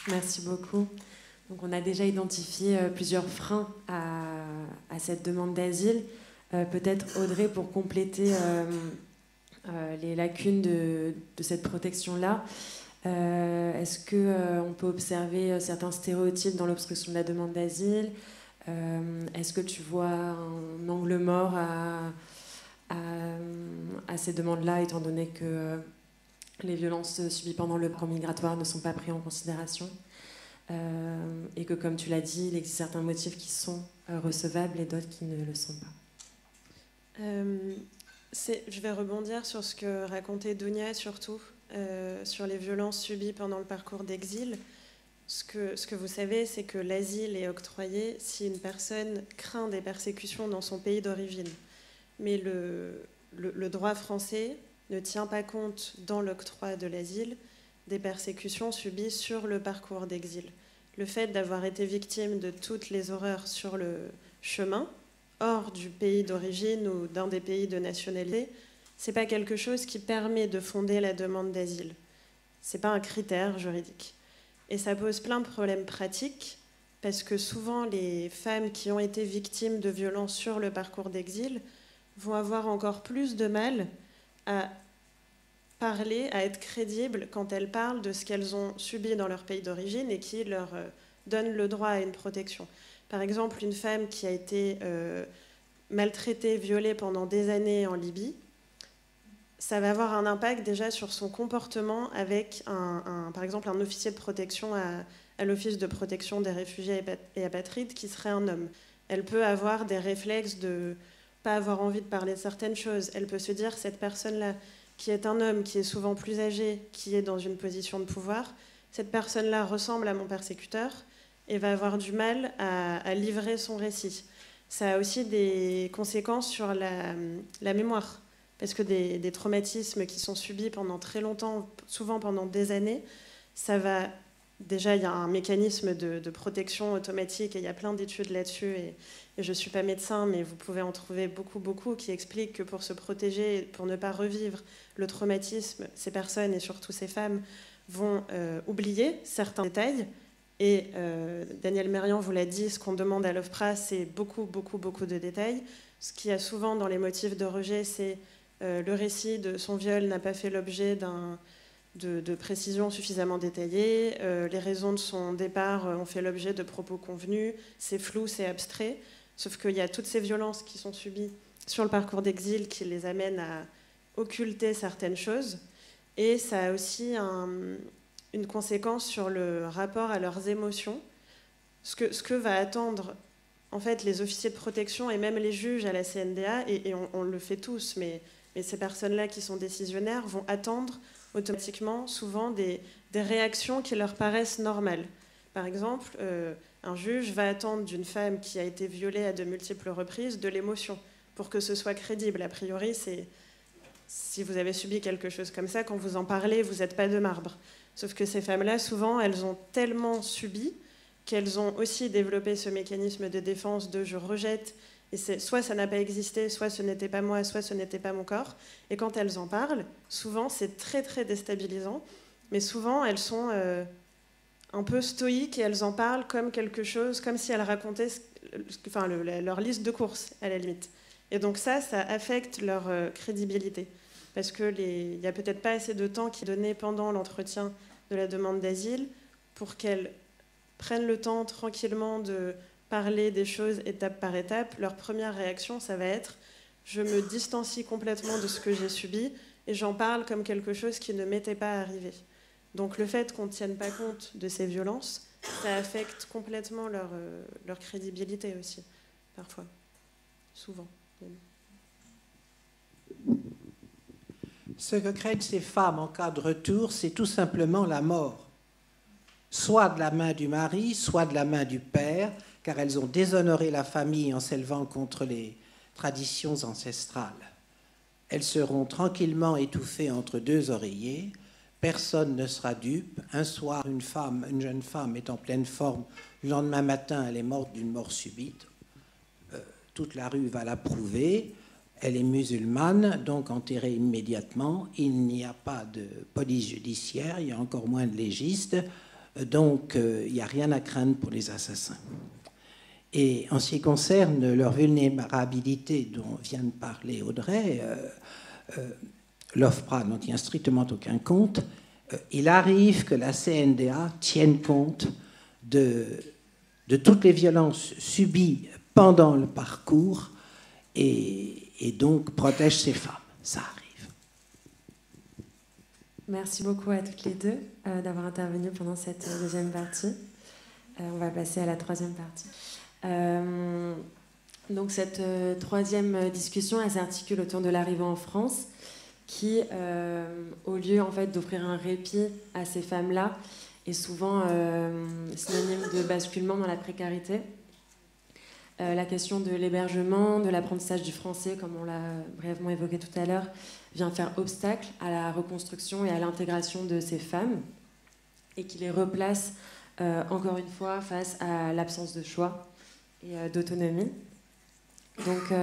Merci beaucoup. Donc on a déjà identifié plusieurs freins à cette demande d'asile. Peut-être Audrey, pour compléter les lacunes de cette protection-là, est-ce qu'on peut observer certains stéréotypes dans l'obstruction de la demande d'asile? Est-ce que tu vois un angle mort à ces demandes-là, étant donné que les violences subies pendant le parcours migratoire ne sont pas prises en considération, et que, comme tu l'as dit, il existe certains motifs qui sont recevables et d'autres qui ne le sont pas? Je vais rebondir sur ce que racontait Dounia, surtout sur les violences subies pendant le parcours d'exil. Ce que vous savez, c'est que l'asile est octroyé si une personne craint des persécutions dans son pays d'origine. Mais le droit français ne tient pas compte, dans l'octroi de l'asile, des persécutions subies sur le parcours d'exil. Le fait d'avoir été victime de toutes les horreurs sur le chemin, hors du pays d'origine ou d'un des pays de nationalité, c'est pas quelque chose qui permet de fonder la demande d'asile. C'est pas un critère juridique. Et ça pose plein de problèmes pratiques, parce que souvent les femmes qui ont été victimes de violences sur le parcours d'exil vont avoir encore plus de mal à parler, à être crédibles quand elles parlent de ce qu'elles ont subi dans leur pays d'origine et qui leur donne le droit à une protection. Par exemple, une femme qui a été maltraitée, violée pendant des années en Libye, ça va avoir un impact déjà sur son comportement avec, par exemple, un officier de protection à l'Office de protection des réfugiés et apatrides qui serait un homme. Elle peut avoir des réflexes de pas avoir envie de parler de certaines choses. Elle peut se dire, cette personne-là, qui est un homme, qui est souvent plus âgé, qui est dans une position de pouvoir, cette personne-là ressemble à mon persécuteur et va avoir du mal à livrer son récit. Ça a aussi des conséquences sur la mémoire, parce que des traumatismes qui sont subis pendant très longtemps, souvent pendant des années, ça va... Déjà, il y a un mécanisme de protection automatique et il y a plein d'études là-dessus. Et je ne suis pas médecin, mais vous pouvez en trouver beaucoup qui expliquent que pour se protéger, pour ne pas revivre le traumatisme, ces personnes et surtout ces femmes vont oublier certains détails. Et Daniel Merian vous l'a dit, ce qu'on demande à l'OFPRA, c'est beaucoup de détails. Ce qu'il y a souvent dans les motifs de rejet, c'est le récit de son viol n'a pas fait l'objet de précisions suffisamment détaillées, les raisons de son départ ont fait l'objet de propos convenus, c'est flou, c'est abstrait, sauf qu'il y a toutes ces violences qui sont subies sur le parcours d'exil qui les amènent à occulter certaines choses, et ça a aussi une conséquence sur le rapport à leurs émotions, ce que va attendre en fait les officiers de protection et même les juges à la CNDA, et on le fait tous, mais ces personnes-là qui sont décisionnaires vont attendre automatiquement souvent des réactions qui leur paraissent normales. Par exemple, un juge va attendre d'une femme qui a été violée à de multiples reprises de l'émotion pour que ce soit crédible. A priori, si vous avez subi quelque chose comme ça, quand vous en parlez, vous n'êtes pas de marbre. Sauf que ces femmes-là, souvent, elles ont tellement subi qu'elles ont aussi développé ce mécanisme de défense de « je rejette ». Et soit ça n'a pas existé, soit ce n'était pas moi, soit ce n'était pas mon corps. Et quand elles en parlent, souvent c'est très déstabilisant, mais souvent elles sont un peu stoïques et elles en parlent comme quelque chose, comme si elles racontaient leur liste de courses, à la limite. Et donc ça affecte leur crédibilité. Parce qu'il n'y a peut-être pas assez de temps qui est donné pendant l'entretien de la demande d'asile pour qu'elles prennent le temps tranquillement de parler des choses étape par étape. Leur première réaction, ça va être « je me distancie complètement de ce que j'ai subi et j'en parle comme quelque chose qui ne m'était pas arrivé ». Donc le fait qu'on ne tienne pas compte de ces violences, ça affecte complètement leur crédibilité aussi, parfois, souvent. Ce que craignent ces femmes en cas de retour, c'est tout simplement la mort, soit de la main du mari, soit de la main du père, car elles ont déshonoré la famille en s'élevant contre les traditions ancestrales. Elles seront tranquillement étouffées entre deux oreillers, personne ne sera dupe. Un soir, une jeune femme est en pleine forme, le lendemain matin, elle est morte d'une mort subite. Toute la rue va l'approuver, elle est musulmane, donc enterrée immédiatement. Il n'y a pas de police judiciaire, il y a encore moins de légistes. Donc, il n'y a rien à craindre pour les assassins. Et en ce qui concerne leur vulnérabilité dont vient de parler Audrey, l'OFPRA n'en tient strictement aucun compte. Il arrive que la CNDA tienne compte de toutes les violences subies pendant le parcours et donc protège ces femmes. Ça arrive. Merci beaucoup à toutes les deux d'avoir intervenu pendant cette deuxième partie. On va passer à la troisième partie. Donc cette troisième discussion, elle s'articule autour de l'arrivée en France, qui, au lieu en fait d'offrir un répit à ces femmes-là, est souvent synonyme de basculement dans la précarité. La question de l'hébergement, de l'apprentissage du français, comme on l'a brièvement évoqué tout à l'heure, vient faire obstacle à la reconstruction et à l'intégration de ces femmes, et qui les replace encore une fois face à l'absence de choix et d'autonomie. Donc,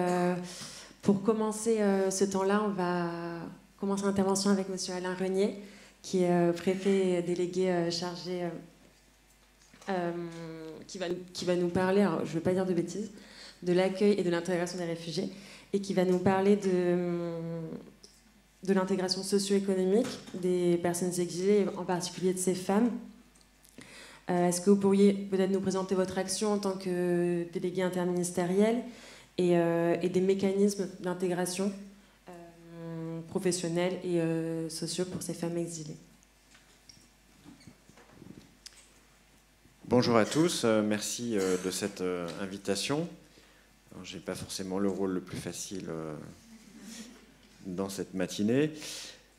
pour commencer ce temps-là, on va commencer l'intervention avec M. Alain Renier, qui est préfet délégué chargé, qui va nous parler, alors, je ne veux pas dire de bêtises, de l'accueil et de l'intégration des réfugiés, et qui va nous parler de l'intégration socio-économique des personnes exilées, en particulier de ces femmes. Est-ce que vous pourriez peut-être nous présenter votre action en tant que délégué interministériel et des mécanismes d'intégration professionnels et sociaux pour ces femmes exilées? Bonjour à tous, merci de cette invitation. Je n'ai pas forcément le rôle le plus facile dans cette matinée.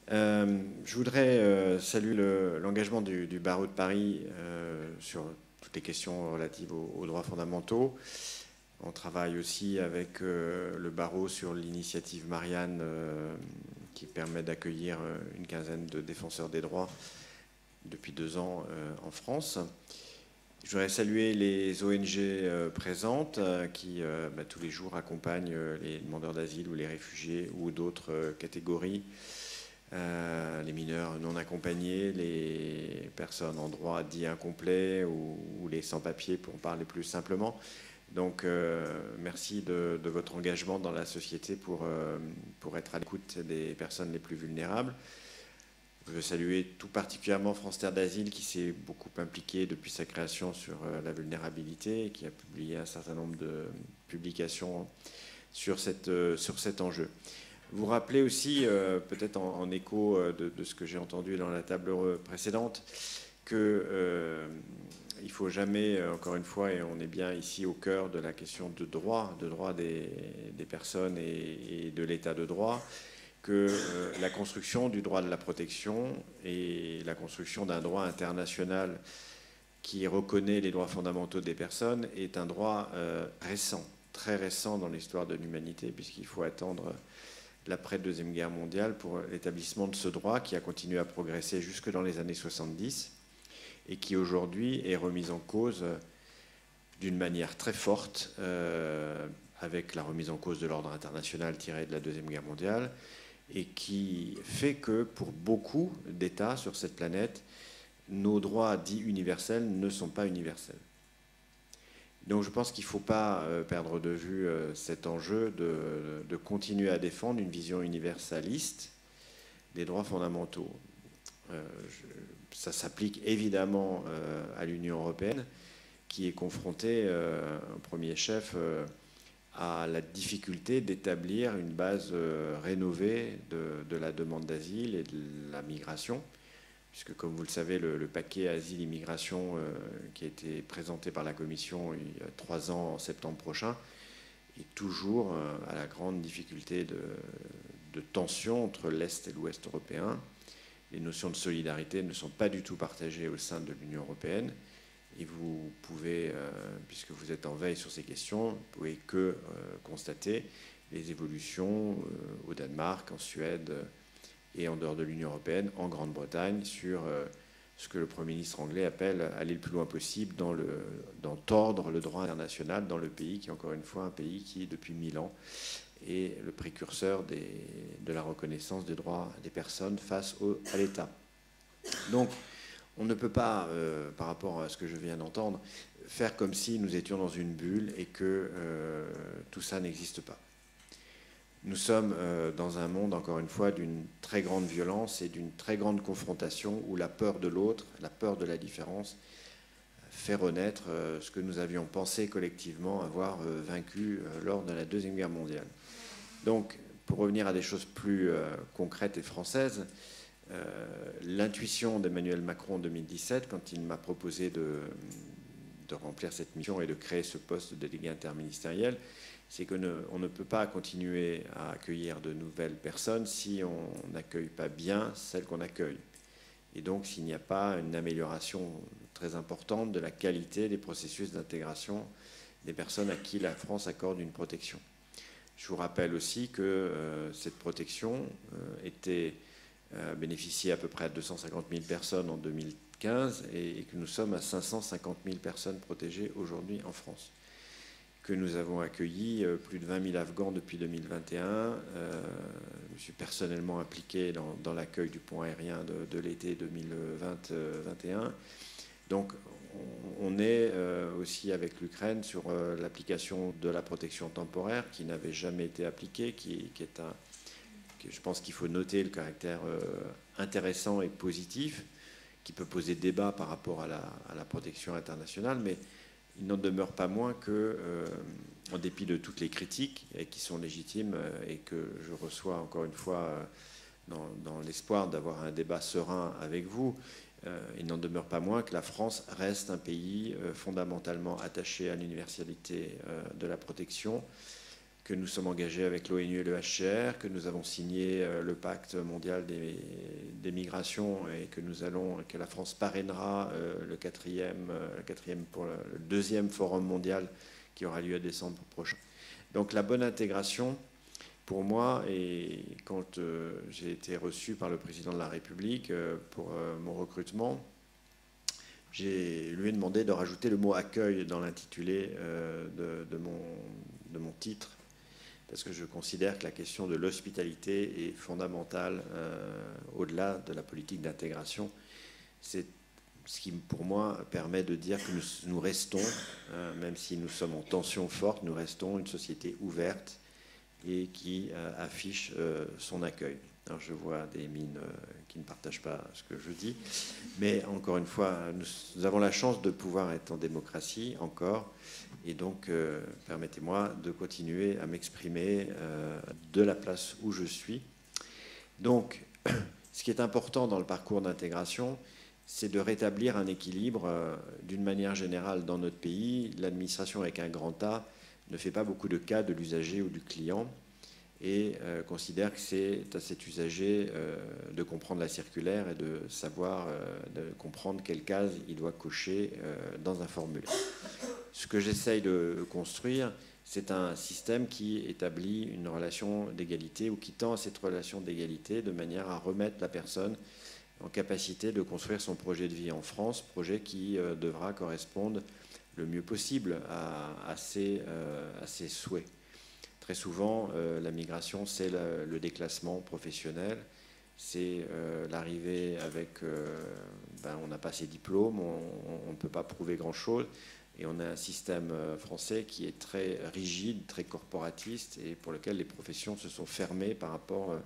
Je voudrais saluer l'engagement du barreau de Paris sur toutes les questions relatives aux droits fondamentaux. On travaille aussi avec le barreau sur l'initiative Marianne qui permet d'accueillir une quinzaine de défenseurs des droits depuis 2 ans en France. Je voudrais saluer les ONG présentes qui tous les jours accompagnent les demandeurs d'asile ou les réfugiés ou d'autres catégories, les mineurs non accompagnés, les personnes en droit dit incomplet ou les sans-papiers pour en parler plus simplement. Donc merci de votre engagement dans la société pour être à l'écoute des personnes les plus vulnérables. Je veux saluer tout particulièrement France Terre d'Asile qui s'est beaucoup impliqué depuis sa création sur la vulnérabilité et qui a publié un certain nombre de publications sur cet enjeu. Vous rappelez aussi, peut-être en écho de ce que j'ai entendu dans la table précédente, qu'il ne faut jamais, encore une fois, et on est bien ici au cœur de la question de droit des personnes et de l'état de droit, que la construction du droit de la protection et la construction d'un droit international qui reconnaît les droits fondamentaux des personnes est un droit récent, très récent dans l'histoire de l'humanité, puisqu'il faut attendre l'après-Deuxième Guerre mondiale pour l'établissement de ce droit qui a continué à progresser jusque dans les années 70 et qui aujourd'hui est remis en cause d'une manière très forte avec la remise en cause de l'ordre international tiré de la Deuxième Guerre mondiale, et qui fait que pour beaucoup d'États sur cette planète, nos droits dits universels ne sont pas universels. Donc je pense qu'il ne faut pas perdre de vue cet enjeu de continuer à défendre une vision universaliste des droits fondamentaux. Ça s'applique évidemment à l'Union européenne, qui est confrontée au premier chef à la difficulté d'établir une base rénovée de la demande d'asile et de la migration, puisque comme vous le savez, le paquet asile-immigration qui a été présenté par la Commission il y a 3 ans en septembre prochain est toujours à la grande difficulté de tension entre l'Est et l'Ouest européen. Les notions de solidarité ne sont pas du tout partagées au sein de l'Union européenne. Et vous pouvez, puisque vous êtes en veille sur ces questions, vous ne pouvez que constater les évolutions au Danemark, en Suède et en dehors de l'Union européenne, en Grande-Bretagne, sur ce que le Premier ministre anglais appelle aller le plus loin possible dans tordre le droit international dans le pays qui est encore une fois un pays qui, depuis 1000 ans, est le précurseur de la reconnaissance des droits des personnes face à l'État. Donc, On ne peut pas, par rapport à ce que je viens d'entendre, faire comme si nous étions dans une bulle et que tout ça n'existe pas. Nous sommes dans un monde, encore une fois, d'une très grande violence et d'une très grande confrontation où la peur de l'autre, la peur de la différence, fait renaître ce que nous avions pensé collectivement avoir vaincu lors de la Deuxième Guerre mondiale. Donc, pour revenir à des choses plus concrètes et françaises, l'intuition d'Emmanuel Macron en 2017, quand il m'a proposé de remplir cette mission et de créer ce poste de délégué interministériel, c'est qu'on ne peut pas continuer à accueillir de nouvelles personnes si on n'accueille pas bien celles qu'on accueille. Et donc, s'il n'y a pas une amélioration très importante de la qualité des processus d'intégration des personnes à qui la France accorde une protection. Je vous rappelle aussi que cette protection bénéficiait à peu près à 250 000 personnes en 2015 et que nous sommes à 550 000 personnes protégées aujourd'hui en France. Que nous avons accueilli plus de 20 000 Afghans depuis 2021. Je suis personnellement impliqué dans l'accueil du pont aérien de l'été 2021. Donc, on est aussi avec l'Ukraine sur l'application de la protection temporaire qui n'avait jamais été appliquée, je pense qu'il faut noter le caractère intéressant et positif, qui peut poser débat par rapport à la protection internationale, mais il n'en demeure pas moins que, en dépit de toutes les critiques, et qui sont légitimes et que je reçois encore une fois dans l'espoir d'avoir un débat serein avec vous, il n'en demeure pas moins que la France reste un pays fondamentalement attaché à l'universalité de la protection, que nous sommes engagés avec l'ONU et le HCR, que nous avons signé le pacte mondial des migrations et que la France parrainera le deuxième forum mondial qui aura lieu en décembre prochain. Donc la bonne intégration, pour moi, et quand j'ai été reçu par le président de la République pour mon recrutement, lui ai demandé de rajouter le mot accueil dans l'intitulé de mon titre, parce que je considère que la question de l'hospitalité est fondamentale au-delà de la politique d'intégration. C'est ce qui, pour moi, permet de dire que nous restons, même si nous sommes en tension forte, nous restons une société ouverte et qui affiche son accueil. Alors je vois des mines qui ne partagent pas ce que je dis, mais encore une fois, nous avons la chance de pouvoir être en démocratie encore, et donc permettez-moi de continuer à m'exprimer de la place où je suis. Donc, ce qui est important dans le parcours d'intégration, c'est de rétablir un équilibre d'une manière générale dans notre pays. L'administration avec un grand A ne fait pas beaucoup de cas de l'usager ou du client et considère que c'est à cet usager de comprendre la circulaire et de savoir, de comprendre quelle case il doit cocher dans un formulaire. Ce que j'essaye de construire, c'est un système qui établit une relation d'égalité ou qui tend à cette relation d'égalité de manière à remettre la personne en capacité de construire son projet de vie en France, projet qui devra correspondre le mieux possible à ses souhaits. Très souvent, la migration, c'est le déclassement professionnel, c'est l'arrivée avec... on n'a pas ses diplômes, on ne peut pas prouver grand-chose, et on a un système français qui est très rigide, très corporatiste, et pour lequel les professions se sont fermées par rapport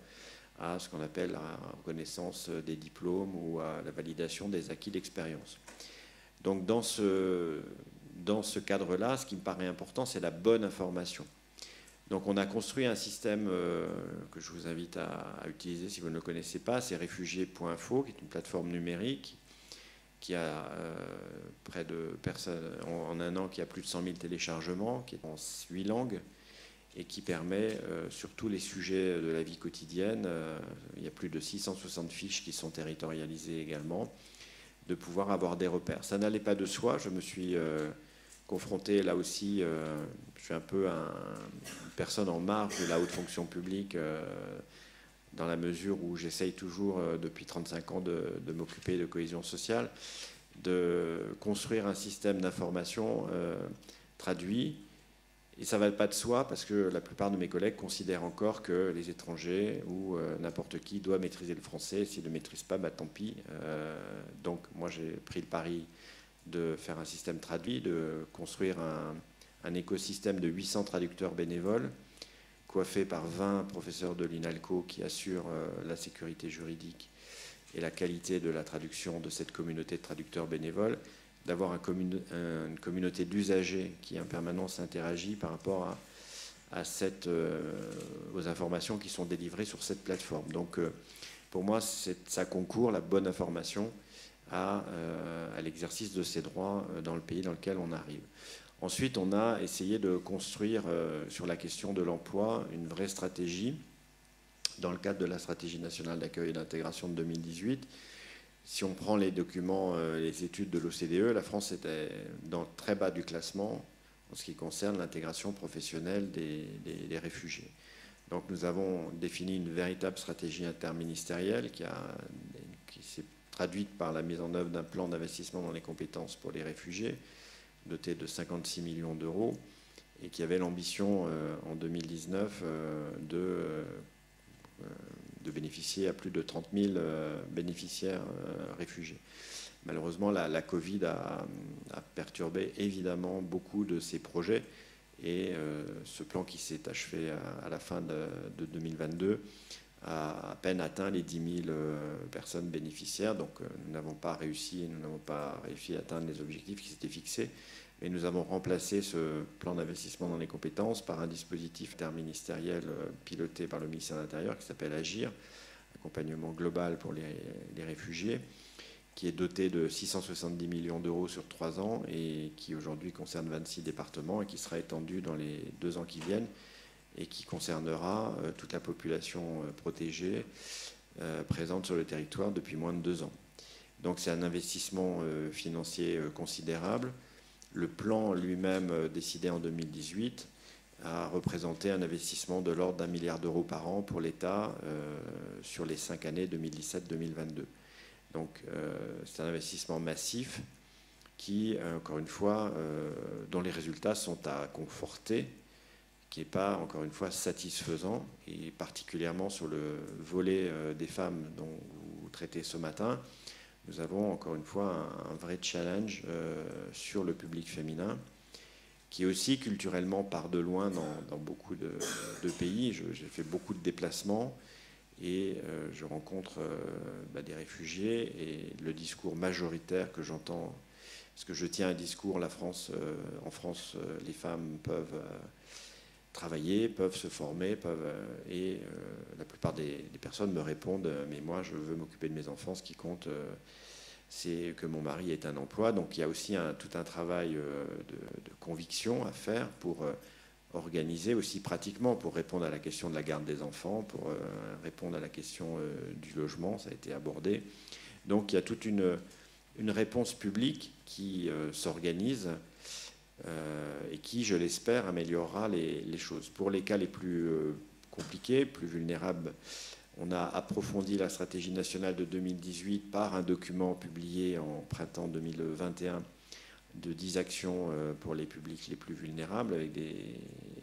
à ce qu'on appelle la reconnaissance des diplômes ou à la validation des acquis d'expérience. Donc dans ce cadre-là, ce qui me paraît important, c'est la bonne information. Donc on a construit un système que je vous invite à utiliser si vous ne le connaissez pas, c'est réfugiés.info, qui est une plateforme numérique qui a près de personnes en un an, qui a plus de 100 000 téléchargements, qui est en 8 langues et qui permet sur tous les sujets de la vie quotidienne, il y a plus de 660 fiches qui sont territorialisées également, de pouvoir avoir des repères. Ça n'allait pas de soi, je me suis confronté là aussi, je suis un peu une personne en marge de la haute fonction publique, dans la mesure où j'essaye toujours, depuis 35 ans, de m'occuper de cohésion sociale, de construire un système d'information traduit, Et ça ne va pas de soi parce que la plupart de mes collègues considèrent encore que les étrangers ou n'importe qui doit maîtriser le français. S'ils ne le maîtrisent pas, bah, tant pis. Donc moi j'ai pris le pari de faire un système traduit, de construire un écosystème de 800 traducteurs bénévoles, coiffés par 20 professeurs de l'INALCO qui assurent la sécurité juridique et la qualité de la traduction de cette communauté de traducteurs bénévoles, d'avoir une communauté d'usagers qui en permanence interagit par rapport aux informations qui sont délivrées sur cette plateforme. Donc pour moi, ça concourt la bonne information à l'exercice de ces droits dans le pays dans lequel on arrive. Ensuite, on a essayé de construire sur la question de l'emploi une vraie stratégie dans le cadre de la stratégie nationale d'accueil et d'intégration de 2018. Si on prend les documents, les études de l'OCDE, la France était dans le très bas du classement en ce qui concerne l'intégration professionnelle des réfugiés. Donc nous avons défini une véritable stratégie interministérielle qui s'est traduite par la mise en œuvre d'un plan d'investissement dans les compétences pour les réfugiés, doté de 56 millions d'euros, et qui avait l'ambition en 2019 de bénéficier à plus de 30 000 bénéficiaires réfugiés. Malheureusement, la Covid a perturbé évidemment beaucoup de ces projets et ce plan qui s'est achevé à la fin de 2022 a à peine atteint les 10 000 personnes bénéficiaires. Donc nous n'avons pas réussi à atteindre les objectifs qui s'étaient fixés. Mais nous avons remplacé ce plan d'investissement dans les compétences par un dispositif interministériel piloté par le ministère de l'Intérieur qui s'appelle AGIR, accompagnement global pour les réfugiés, qui est doté de 670 millions d'euros sur 3 ans et qui aujourd'hui concerne 26 départements et qui sera étendu dans les 2 ans qui viennent et qui concernera toute la population protégée présente sur le territoire depuis moins de 2 ans. Donc c'est un investissement financier considérable. Le plan lui-même, décidé en 2018, a représenté un investissement de l'ordre d'1 milliard d'euros par an pour l'État sur les 5 années 2017-2022. Donc c'est un investissement massif qui, encore une fois, dont les résultats sont à conforter, qui n'est pas, encore une fois, satisfaisant, et particulièrement sur le volet des femmes dont vous traitez ce matin. Nous avons encore une fois un vrai challenge sur le public féminin qui aussi culturellement part de loin dans beaucoup de pays. J'ai fait beaucoup de déplacements et je rencontre des réfugiés et le discours majoritaire que j'entends, parce que je tiens un discours, en France, les femmes peuvent travailler, peuvent se former, et la plupart des personnes me répondent mais moi je veux m'occuper de mes enfants, ce qui compte c'est que mon mari ait un emploi. Donc il y a aussi tout un travail de conviction à faire pour organiser aussi pratiquement, pour répondre à la question de la garde des enfants, pour répondre à la question du logement, ça a été abordé. Donc il y a toute une réponse publique qui s'organise et qui, je l'espère, améliorera les choses. Pour les cas les plus compliqués, plus vulnérables, on a approfondi la stratégie nationale de 2018 par un document publié en printemps 2021 de 10 actions pour les publics les plus vulnérables, avec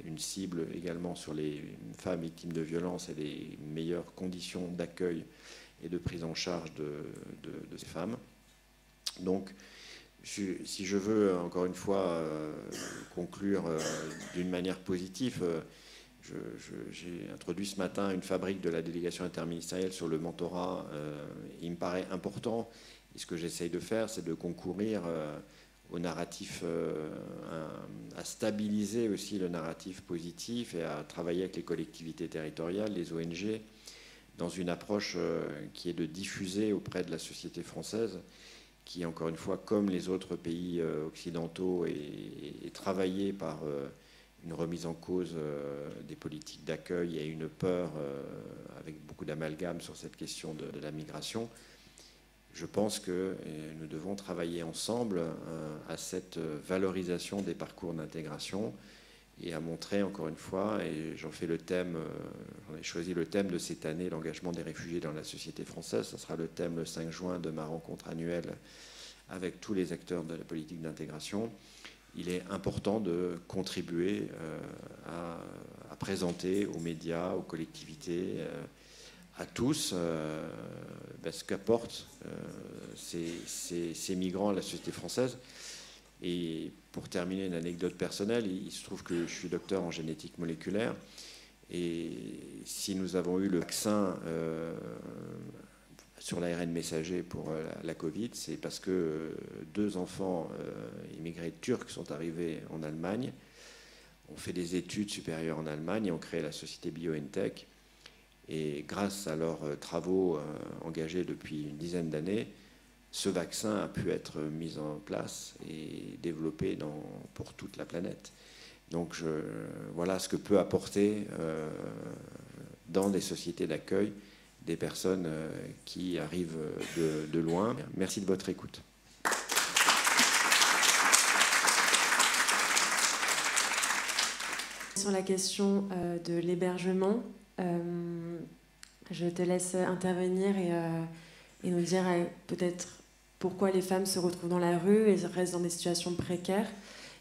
une cible également sur les femmes victimes de violences et les meilleures conditions d'accueil et de prise en charge de ces femmes. Donc, si je veux encore une fois conclure d'une manière positive, j'ai introduit ce matin une fabrique de la délégation interministérielle sur le mentorat. Il me paraît important, et ce que j'essaye de faire, c'est de concourir au narratif, à stabiliser aussi le narratif positif et à travailler avec les collectivités territoriales, les ONG, dans une approche qui est de diffuser auprès de la société française, qui, encore une fois, comme les autres pays occidentaux, est travaillée par une remise en cause des politiques d'accueil et une peur avec beaucoup d'amalgame sur cette question de la migration. Je pense que nous devons travailler ensemble à cette valorisation des parcours d'intégration et à montrer, encore une fois, et j'en ai choisi le thème de cette année, l'engagement des réfugiés dans la société française. Ce sera le thème le 5 juin de ma rencontre annuelle avec tous les acteurs de la politique d'intégration. il est important de contribuer à présenter aux médias, aux collectivités, à tous, ce qu'apportent ces migrants à la société française. Et pour terminer, une anecdote personnelle, il se trouve que je suis docteur en génétique moléculaire, et si nous avons eu le vaccin sur l'ARN messager pour la Covid, c'est parce que 2 enfants immigrés turcs sont arrivés en Allemagne, ont fait des études supérieures en Allemagne et ont créé la société BioNTech. Et grâce à leurs travaux engagés depuis une dizaine d'années, ce vaccin a pu être mis en place et développé pour toute la planète. Donc voilà ce que peut apporter dans des sociétés d'accueil des personnes qui arrivent de loin. Merci de votre écoute. Sur la question de l'hébergement, je te laisse intervenir et nous dire peut-être pourquoi les femmes se retrouvent dans la rue et restent dans des situations précaires,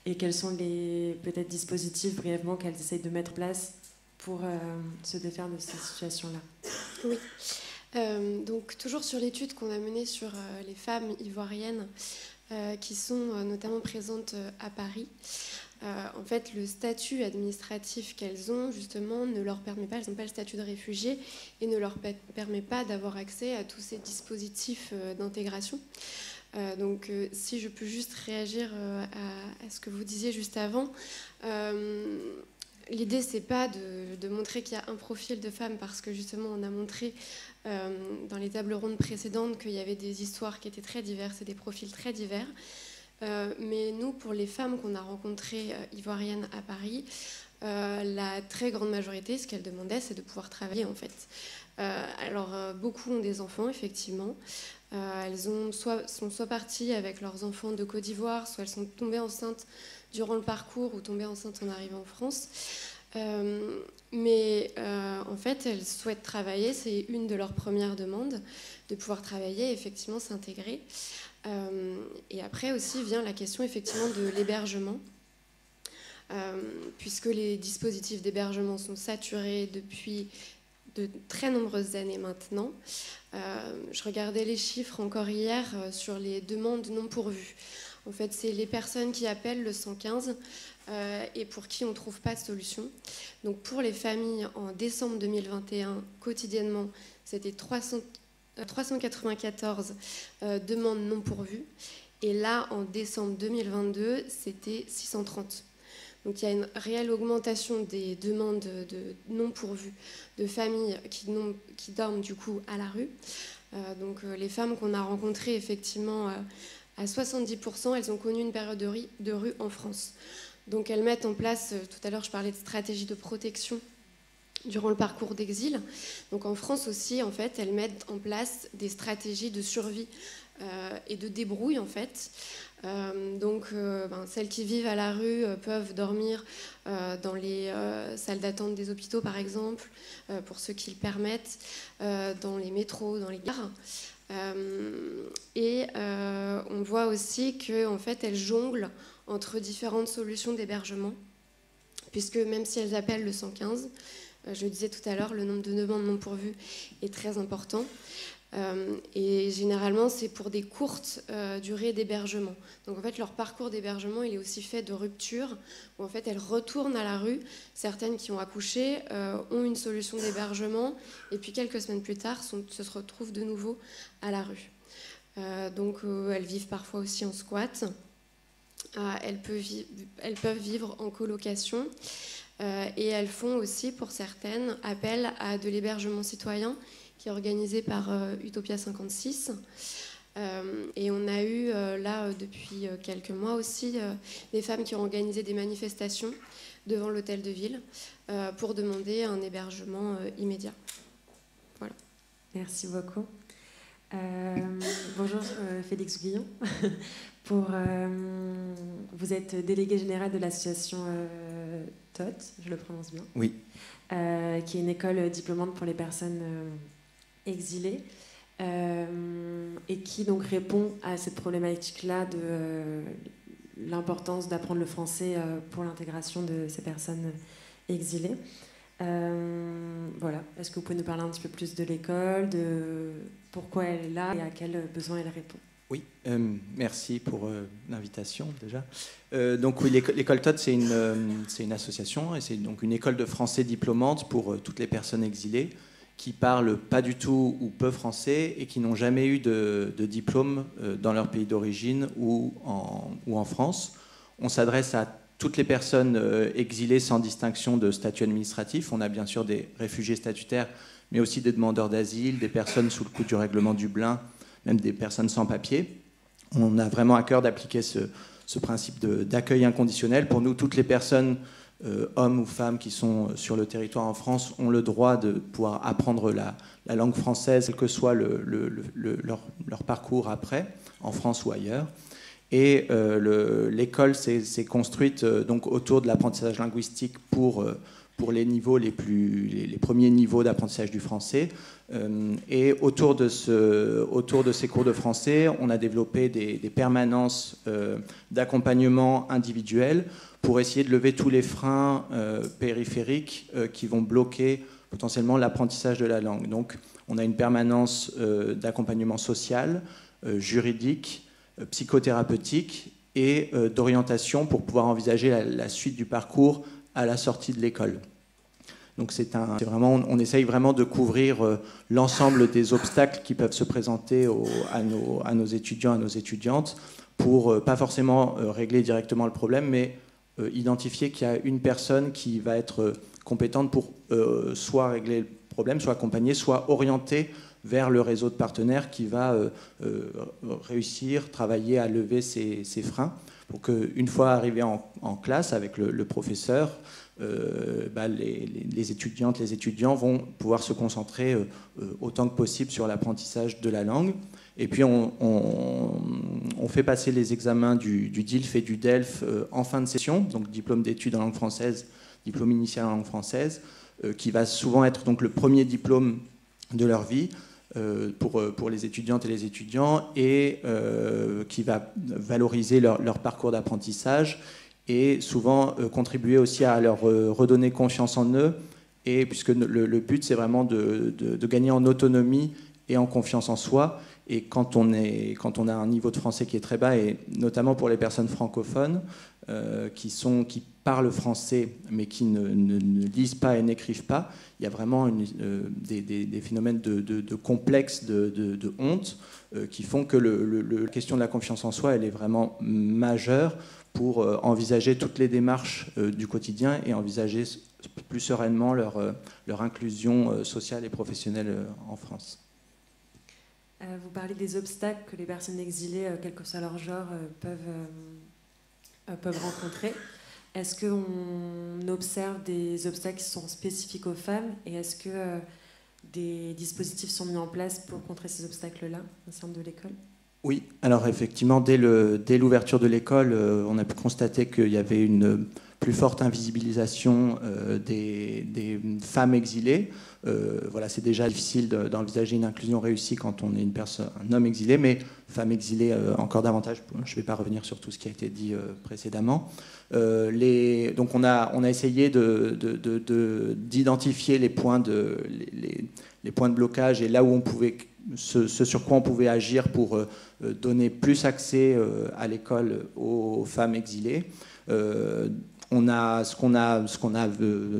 et quels sont les peut-être dispositifs brièvement qu'elles essayent de mettre en place pour se défaire de ces situations-là. Oui. Donc toujours sur l'étude qu'on a menée sur les femmes ivoiriennes qui sont notamment présentes à Paris. En fait, le statut administratif qu'elles ont, justement, ne leur permet pas, elles n'ont pas le statut de réfugié et ne leur permet pas d'avoir accès à tous ces dispositifs d'intégration. Donc, si je peux juste réagir à ce que vous disiez juste avant, l'idée, c'est pas de montrer qu'il y a un profil de femme, parce que justement, on a montré dans les tables rondes précédentes qu'il y avait des histoires qui étaient très diverses et des profils très divers. Mais nous, pour les femmes qu'on a rencontrées ivoiriennes à Paris, la très grande majorité, ce qu'elles demandaient, c'est de pouvoir travailler, en fait. Alors, beaucoup ont des enfants, effectivement. Elles sont soit parties avec leurs enfants de Côte d'Ivoire, soit elles sont tombées enceintes durant le parcours ou tombées enceintes en arrivant en France. Mais en fait, elles souhaitent travailler. C'est une de leurs premières demandes, de pouvoir travailler et effectivement s'intégrer. Et après aussi vient la question effectivement de l'hébergement, puisque les dispositifs d'hébergement sont saturés depuis de très nombreuses années maintenant. Je regardais les chiffres encore hier sur les demandes non pourvues. En fait, c'est les personnes qui appellent le 115 et pour qui on ne trouve pas de solution. Donc pour les familles, en décembre 2021, quotidiennement, c'était 394 demandes non pourvues. Et là, en décembre 2022, c'était 630. Donc il y a une réelle augmentation des demandes de non pourvues de familles qui dorment du coup à la rue. Donc les femmes qu'on a rencontrées, effectivement, à 70%, elles ont connu une période de rue en France. Donc elles mettent en place, tout à l'heure je parlais de stratégie de protection durant le parcours d'exil. Donc en France aussi, en fait, elles mettent en place des stratégies de survie et de débrouille, en fait. Celles qui vivent à la rue peuvent dormir dans les salles d'attente des hôpitaux, par exemple, pour ceux qui le permettent, dans les métros, dans les gares. On voit aussi qu'en fait, elles jonglent entre différentes solutions d'hébergement, puisque même si elles appellent le 115, je le disais tout à l'heure, le nombre de demandes non pourvues est très important. Et généralement, c'est pour des courtes durées d'hébergement. Donc en fait, leur parcours d'hébergement, il est aussi fait de rupture, où en fait, elles retournent à la rue. Certaines qui ont accouché ont une solution d'hébergement, et puis quelques semaines plus tard, se retrouvent de nouveau à la rue. Elles vivent parfois aussi en squat. Elles peuvent vivre en colocation. Et elles font aussi, pour certaines, appel à de l'hébergement citoyen, qui est organisé par Utopia 56. Et on a eu, là, depuis quelques mois aussi, des femmes qui ont organisé des manifestations devant l'hôtel de ville pour demander un hébergement immédiat. Voilà. Merci beaucoup. Bonjour, Félix Guillon. Vous êtes délégué général de l'association TOT, je le prononce bien. Oui. Qui est une école diplômante pour les personnes exilées et qui donc répond à cette problématique-là de l'importance d'apprendre le français pour l'intégration de ces personnes exilées. Voilà. Est-ce que vous pouvez nous parler un petit peu plus de l'école, de pourquoi elle est là et à quels besoins elle répond? Oui, merci pour l'invitation déjà. Donc oui, l'école Todd, c'est une association et c'est donc une école de français diplômante pour toutes les personnes exilées qui parlent pas du tout ou peu français et qui n'ont jamais eu de diplôme dans leur pays d'origine ou en France. On s'adresse à toutes les personnes exilées sans distinction de statut administratif. On a bien sûr des réfugiés statutaires, mais aussi des demandeurs d'asile, des personnes sous le coup du règlement Dublin, même des personnes sans papier. On a vraiment à cœur d'appliquer ce principe d'accueil inconditionnel. Pour nous, toutes les personnes, hommes ou femmes qui sont sur le territoire en France, ont le droit de pouvoir apprendre la langue française, quel que soit leur parcours après, en France ou ailleurs. Et l'école s'est construite donc autour de l'apprentissage linguistique pour les niveaux les premiers niveaux d'apprentissage du français. Et autour de ces cours de français, on a développé des permanences d'accompagnement individuel pour essayer de lever tous les freins périphériques qui vont bloquer potentiellement l'apprentissage de la langue. Donc, on a une permanence d'accompagnement social, juridique, psychothérapeutique et d'orientation pour pouvoir envisager la suite du parcours à la sortie de l'école. Donc on essaye vraiment de couvrir l'ensemble des obstacles qui peuvent se présenter à nos étudiants, à nos étudiantes, pour pas forcément régler directement le problème, mais identifier qu'il y a une personne qui va être compétente pour soit régler le problème, soit accompagner, soit orienter vers le réseau de partenaires qui va réussir, travailler à lever ces freins pour qu'une fois arrivé en classe avec le professeur, les étudiantes, les étudiants vont pouvoir se concentrer autant que possible sur l'apprentissage de la langue. Et puis on fait passer les examens du DILF et du DELF en fin de session, donc diplôme d'études en langue française, diplôme initial en langue française, qui va souvent être donc le premier diplôme de leur vie pour les étudiantes et les étudiants, et qui va valoriser leur parcours d'apprentissage et souvent contribuer aussi à leur redonner confiance en eux, et puisque le but c'est vraiment de gagner en autonomie et en confiance en soi. Et quand on a un niveau de français qui est très bas, et notamment pour les personnes francophones qui parlent français mais qui ne lisent pas et n'écrivent pas, il y a vraiment des phénomènes de complexe, de honte, qui font que la question de la confiance en soi, elle est vraiment majeure pour envisager toutes les démarches du quotidien et envisager plus sereinement leur inclusion sociale et professionnelle en France. Vous parlez des obstacles que les personnes exilées, quel que soit leur genre, peuvent rencontrer. Est-ce qu'on observe des obstacles qui sont spécifiques aux femmes, et est-ce que des dispositifs sont mis en place pour contrer ces obstacles-là au sein de l'école? Oui, alors effectivement, dès l'ouverture de l'école, on a pu constater qu'il y avait une plus forte invisibilisation des femmes exilées. Voilà, c'est déjà difficile d'envisager une inclusion réussie quand on est un homme exilé, mais femme exilée encore davantage. Je ne vais pas revenir sur tout ce qui a été dit précédemment. Donc on a essayé d'identifier les points de blocage et là où on pouvait, ce sur quoi on pouvait agir pour donner plus accès à l'école aux femmes exilées. Ce qu'on a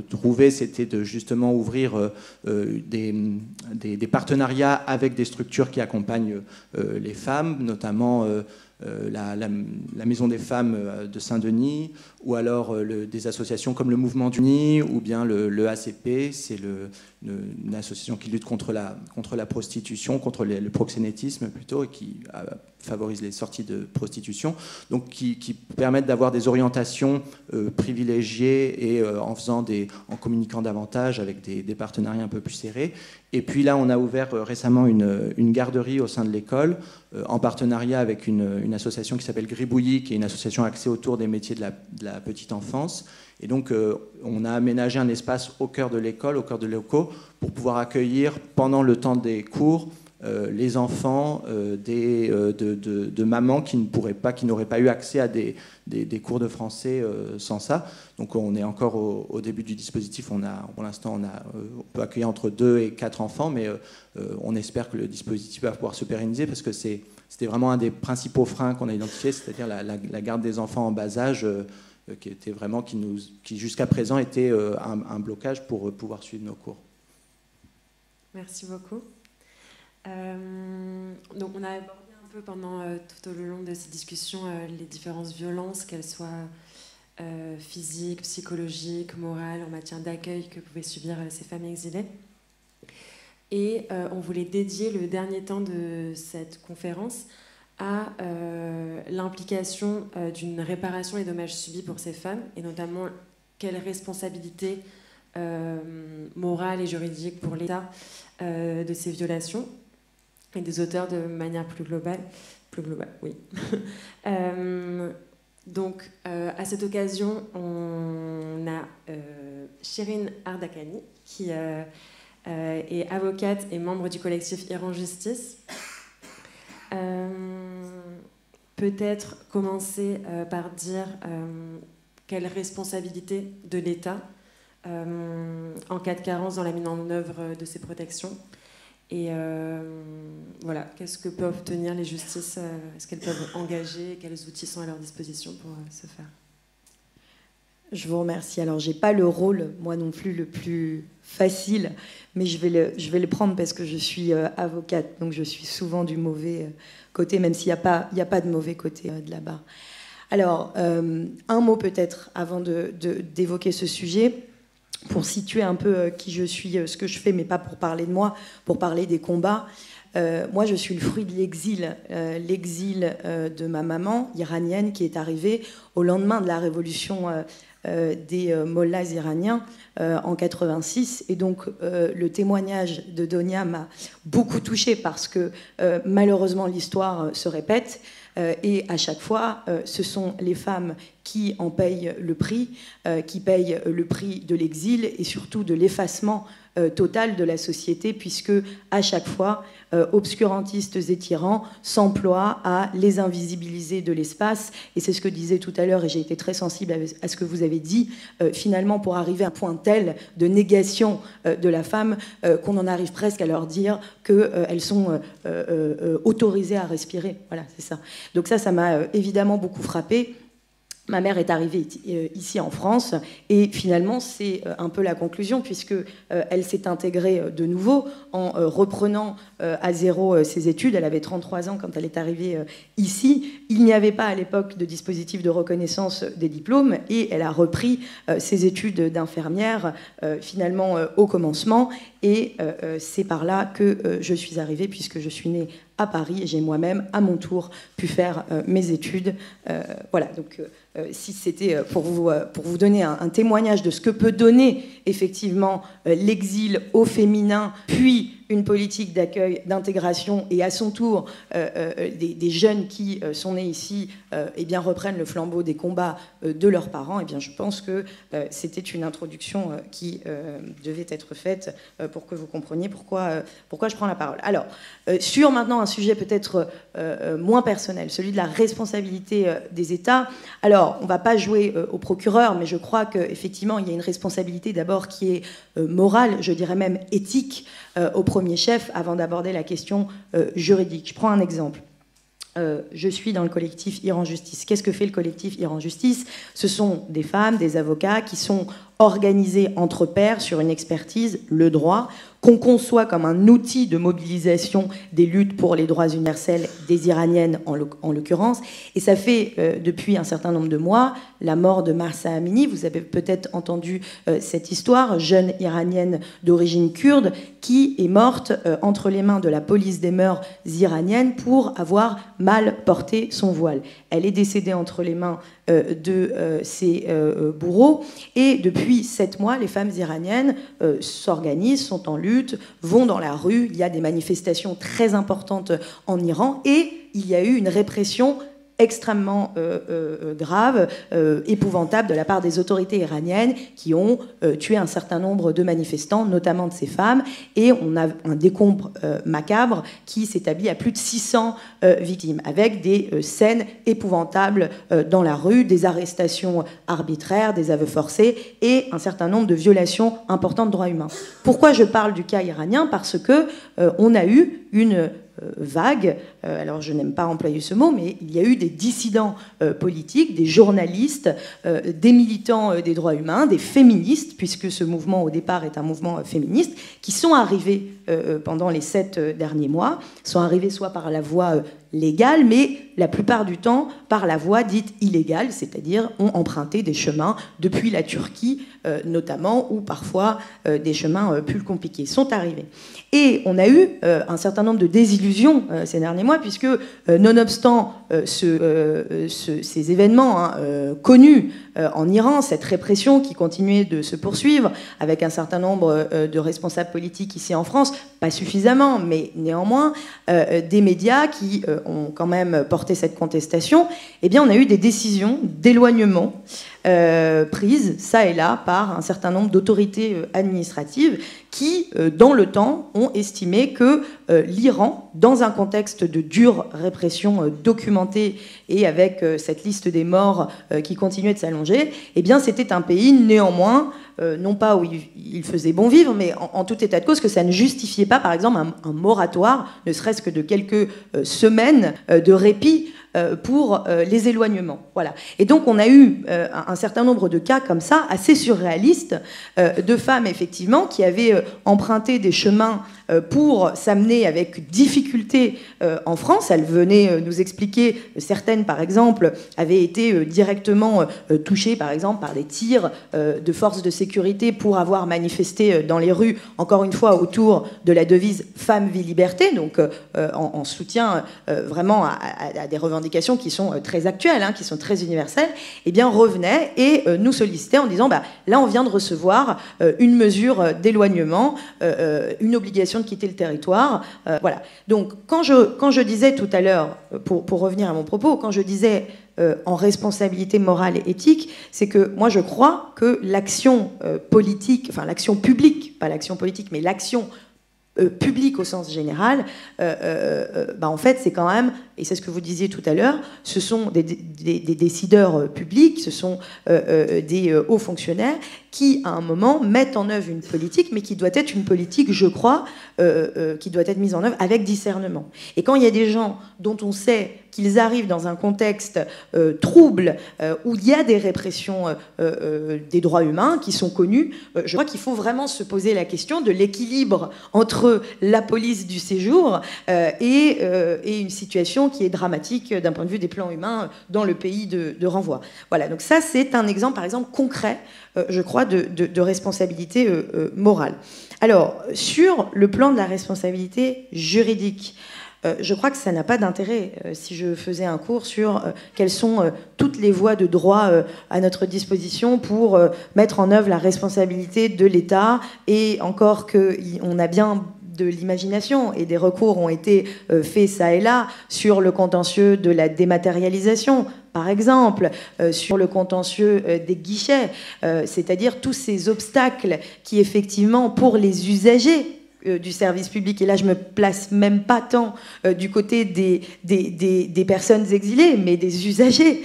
trouvé, c'était de justement ouvrir des partenariats avec des structures qui accompagnent les femmes, notamment la Maison des femmes de Saint-Denis, ou alors des associations comme le Mouvement du Nid, ou bien le ACP, c'est une association qui lutte contre la prostitution, contre le proxénétisme plutôt, et qui favorise les sorties de prostitution, donc qui permettent d'avoir des orientations privilégiées et en communiquant davantage avec des partenariats un peu plus serrés. Et puis là, on a ouvert récemment une garderie au sein de l'école, en partenariat avec une association qui s'appelle Gribouillis, qui est une association axée autour des métiers de la petite enfance. Et donc, on a aménagé un espace au cœur de l'école, au cœur de locaux, pour pouvoir accueillir pendant le temps des cours les enfants de mamans qui n'auraient pas eu accès à des cours de français sans ça. Donc on est encore au début du dispositif. Pour l'instant, on peut accueillir entre 2 et 4 enfants, mais on espère que le dispositif va pouvoir se pérenniser parce que c'était vraiment un des principaux freins qu'on a identifiés, c'est-à-dire la garde des enfants en bas âge, qui était vraiment qui jusqu'à présent était un blocage pour pouvoir suivre nos cours. Merci beaucoup. Donc on a abordé un peu pendant tout au long de ces discussions les différentes violences, qu'elles soient physiques, psychologiques, morales, en matière d'accueil que pouvaient subir ces femmes exilées. Et on voulait dédier le dernier temps de cette conférence à l'implication d'une réparation des dommages subis pour ces femmes, et notamment quelle responsabilité morale et juridique pour l'État de ces violations, et des auteurs de manière plus globale, oui. Donc, à cette occasion, on a Shirin Ardakani, qui est avocate et membre du collectif Iran Justice. Peut-être commencer par dire quelle responsabilité de l'État en cas de carence dans la mise en œuvre de ces protections. Et voilà, qu'est-ce que peuvent obtenir les justices, est-ce qu'elles peuvent engager, quels outils sont à leur disposition pour ce faire? Je vous remercie. Alors, j'ai pas le rôle, moi non plus, le plus facile, mais je vais le prendre parce que je suis avocate, donc je suis souvent du mauvais côté, même s'il n'y a pas de mauvais côté de la barre. Alors, un mot peut-être avant d'évoquer ce sujet, pour situer un peu qui je suis, ce que je fais, mais pas pour parler de moi, pour parler des combats. Moi, je suis le fruit de l'exil de ma maman iranienne qui est arrivée au lendemain de la révolution des mollahs iraniens en 86. Et donc, le témoignage de Donia m'a beaucoup touchée parce que malheureusement, l'histoire se répète. Et à chaque fois, ce sont les femmes qui en payent le prix, qui payent le prix de l'exil et surtout de l'effacement total de la société, puisque à chaque fois, obscurantistes et tyrans s'emploient à les invisibiliser de l'espace. Et c'est ce que disait tout à l'heure, et j'ai été très sensible à ce que vous avez dit, finalement, pour arriver à un point tel de négation de la femme qu'on en arrive presque à leur dire qu'elles sont autorisées à respirer. Voilà, c'est ça. Donc ça m'a évidemment beaucoup frappée. Ma mère est arrivée ici en France et finalement c'est un peu la conclusion puisque elle s'est intégrée de nouveau en reprenant à zéro ses études. Elle avait 33 ans quand elle est arrivée ici. Il n'y avait pas à l'époque de dispositif de reconnaissance des diplômes et elle a repris ses études d'infirmière finalement au commencement et c'est par là que je suis arrivée puisque je suis née à Paris et j'ai moi-même à mon tour pu faire mes études. Voilà, donc si c'était pour vous donner un témoignage de ce que peut donner effectivement l'exil au féminin, puis une politique d'accueil, d'intégration, et à son tour des jeunes qui sont nés ici eh bien, reprennent le flambeau des combats de leurs parents, eh bien, je pense que c'était une introduction qui devait être faite pour que vous compreniez pourquoi je prends la parole. Alors, sur maintenant un sujet peut-être moins personnel, celui de la responsabilité des États. Alors, on ne va pas jouer au procureur, mais je crois qu'effectivement, il y a une responsabilité d'abord qui est morale, je dirais même éthique, au premier chef, avant d'aborder la question juridique. Je prends un exemple. Je suis dans le collectif Iran Justice. Qu'est-ce que fait le collectif Iran Justice? Ce sont des femmes, des avocats qui sont organisés entre pairs sur une expertise, le droit, qu'on conçoit comme un outil de mobilisation des luttes pour les droits universels des Iraniennes en l'occurrence. Et ça fait depuis un certain nombre de mois la mort de Mahsa Amini. Vous avez peut-être entendu cette histoire, jeune iranienne d'origine kurde qui est morte entre les mains de la police des mœurs iraniennes pour avoir mal porté son voile. Elle est décédée entre les mains de ses bourreaux et depuis 7 mois, les femmes iraniennes s'organisent, sont en lutte, vont dans la rue. Il y a des manifestations très importantes en Iran et il y a eu une répression extrêmement grave, épouvantable de la part des autorités iraniennes qui ont tué un certain nombre de manifestants, notamment de ces femmes, et on a un décompte macabre qui s'établit à plus de 600 victimes, avec des scènes épouvantables dans la rue, des arrestations arbitraires, des aveux forcés et un certain nombre de violations importantes de droits humains. Pourquoi je parle du cas iranien? Parce que on a eu une vague, alors je n'aime pas employer ce mot, mais il y a eu des dissidents politiques, des journalistes, des militants des droits humains, des féministes, puisque ce mouvement au départ est un mouvement féministe, qui sont arrivés pendant les 7 derniers mois, sont arrivés soit par la voie légale, mais la plupart du temps par la voie dite illégale, c'est-à-dire ont emprunté des chemins depuis la Turquie notamment, ou parfois des chemins plus compliqués, sont arrivés. Et on a eu un certain nombre de désillusions ces derniers mois, puisque nonobstant ces événements connus en Iran, cette répression qui continuait de se poursuivre, avec un certain nombre de responsables politiques ici en France, pas suffisamment, mais néanmoins, des médias qui ont quand même porté cette contestation, eh bien on a eu des décisions d'éloignement prises, ça et là, par un certain nombre d'autorités administratives qui, dans le temps, ont estimé que l'Iran, dans un contexte de dure répression documentée et avec cette liste des morts qui continuait de s'allonger, eh bien c'était un pays néanmoins, non pas où il faisait bon vivre, mais en tout état de cause, que ça ne justifiait pas, par exemple, un moratoire, ne serait-ce que de quelques semaines de répit pour les éloignements. Voilà. Et donc on a eu un certain nombre de cas comme ça, assez surréalistes, de femmes effectivement qui avaient emprunté des chemins pour s'amener avec difficulté en France. Elles venaient nous expliquer, certaines par exemple avaient été directement touchées par exemple par des tirs de forces de sécurité pour avoir manifesté dans les rues, encore une fois autour de la devise Femme, vie, liberté, donc en soutien vraiment à des revendications qui sont très actuelles, qui sont très universelles, eh bien revenaient et nous sollicitaient en disant là on vient de recevoir une mesure d'éloignement, une obligation de quitter le territoire. Voilà. Donc quand je disais tout à l'heure, pour revenir à mon propos, quand je disais en responsabilité morale et éthique, c'est que moi je crois que l'action politique, enfin l'action publique, pas l'action politique, mais l'action publique au sens général, en fait c'est quand même, et c'est ce que vous disiez tout à l'heure, ce sont des décideurs publics, ce sont des hauts fonctionnaires qui à un moment mettent en œuvre une politique, mais qui doit être une politique, je crois, qui doit être mise en œuvre avec discernement. Et quand il y a des gens dont on sait qu'ils arrivent dans un contexte trouble, où il y a des répressions des droits humains qui sont connues, je crois qu'il faut vraiment se poser la question de l'équilibre entre la police du séjour et une situation qui est dramatique d'un point de vue des plans humains dans le pays de renvoi. Voilà, donc ça c'est un exemple, par exemple, concret, je crois, de responsabilité morale. Alors, sur le plan de la responsabilité juridique, je crois que ça n'a pas d'intérêt si je faisais un cours sur quelles sont toutes les voies de droit à notre disposition pour mettre en œuvre la responsabilité de l'État, et encore qu'on a bien de l'imagination et des recours ont été faits ça et là sur le contentieux de la dématérialisation, par exemple, sur le contentieux des guichets, c'est-à-dire tous ces obstacles qui, effectivement, pour les usagers du service public, et là je me place même pas tant du côté des personnes exilées, mais des usagers,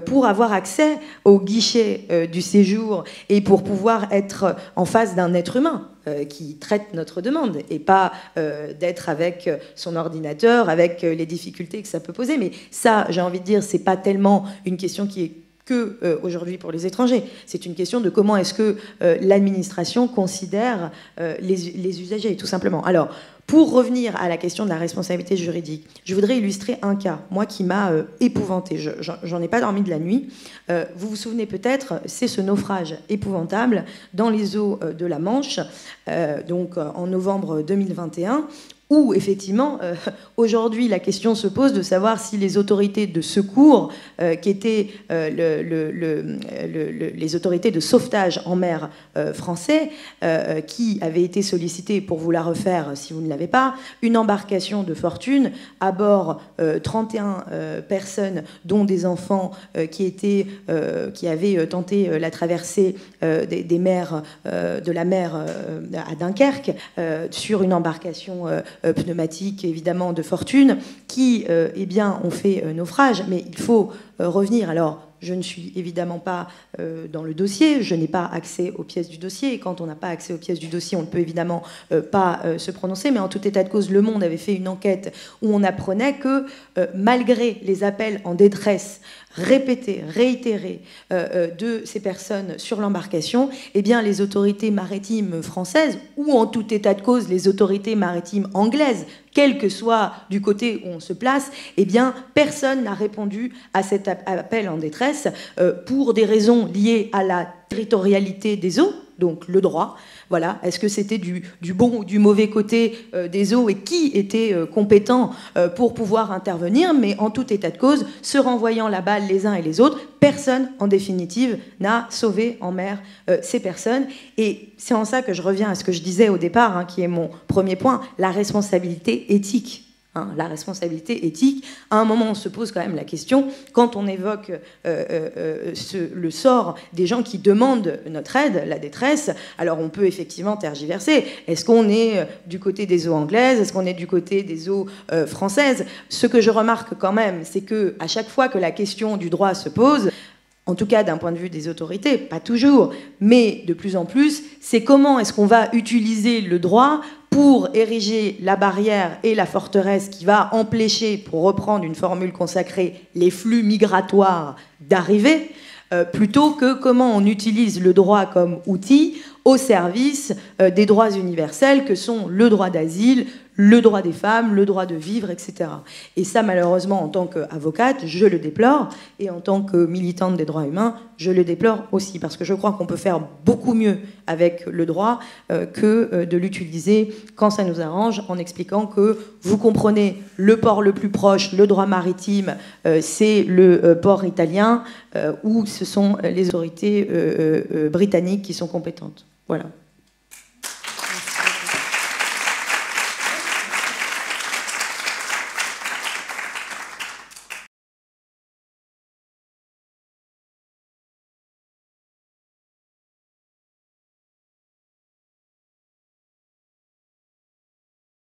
pour avoir accès au guichet du séjour et pour pouvoir être en face d'un être humain qui traite notre demande, et pas d'être avec son ordinateur, avec les difficultés que ça peut poser. Mais ça, j'ai envie de dire, c'est pas tellement une question qui est que aujourd'hui pour les étrangers. C'est une question de comment est-ce que l'administration considère les usagers, tout simplement. Alors, pour revenir à la question de la responsabilité juridique, je voudrais illustrer un cas, moi, qui m'a épouvantée. J'en ai pas dormi de la nuit. Vous vous souvenez peut-être, c'est ce naufrage épouvantable dans les eaux de la Manche, donc en novembre 2021, où effectivement, aujourd'hui, la question se pose de savoir si les autorités de secours, qui étaient les autorités de sauvetage en mer français, qui avaient été sollicitées pour vous la refaire si vous ne l'avez pas, une embarcation de fortune à bord 31 personnes, dont des enfants qui avaient tenté la traversée des mers, de la mer à Dunkerque, sur une embarcation pneumatiques évidemment de fortune qui eh bien, ont fait naufrage, mais il faut revenir. Alors, je ne suis évidemment pas dans le dossier, je n'ai pas accès aux pièces du dossier, et quand on n'a pas accès aux pièces du dossier, on ne peut évidemment pas se prononcer, mais en tout état de cause, Le Monde avait fait une enquête où on apprenait que malgré les appels en détresse répétés, réitérés de ces personnes sur l'embarcation, eh bien, les autorités maritimes françaises, ou en tout état de cause les autorités maritimes anglaises, quel que soit du côté où on se place, eh bien, personne n'a répondu à cet appel en détresse pour des raisons liées à la territorialité des eaux, donc le droit. Voilà. Est-ce que c'était du bon ou du mauvais côté des eaux et qui était compétent pour pouvoir intervenir? Mais en tout état de cause, se renvoyant la balle les uns et les autres, personne, en définitive, n'a sauvé en mer ces personnes. Et c'est en ça que je reviens à ce que je disais au départ, hein, qui est mon premier point, la responsabilité éthique. La responsabilité éthique, à un moment on se pose quand même la question, quand on évoque le sort des gens qui demandent notre aide, la détresse, alors on peut effectivement tergiverser. Est-ce qu'on est du côté des eaux anglaises? Est-ce qu'on est du côté des eaux françaises? Ce que je remarque quand même, c'est qu'à chaque fois que la question du droit se pose, en tout cas d'un point de vue des autorités, pas toujours, mais de plus en plus, c'est comment est-ce qu'on va utiliser le droit pour ériger la barrière et la forteresse qui va empêcher, pour reprendre une formule consacrée, les flux migratoires d'arriver, plutôt que comment on utilise le droit comme outil au service des droits universels que sont le droit d'asile, le droit des femmes, le droit de vivre, etc. Et ça, malheureusement, en tant qu'avocate, je le déplore, et en tant que militante des droits humains, je le déplore aussi, parce que je crois qu'on peut faire beaucoup mieux avec le droit que de l'utiliser quand ça nous arrange, en expliquant que vous comprenez, le port le plus proche, le droit maritime, c'est le port italien, où ce sont les autorités britanniques qui sont compétentes. Voilà.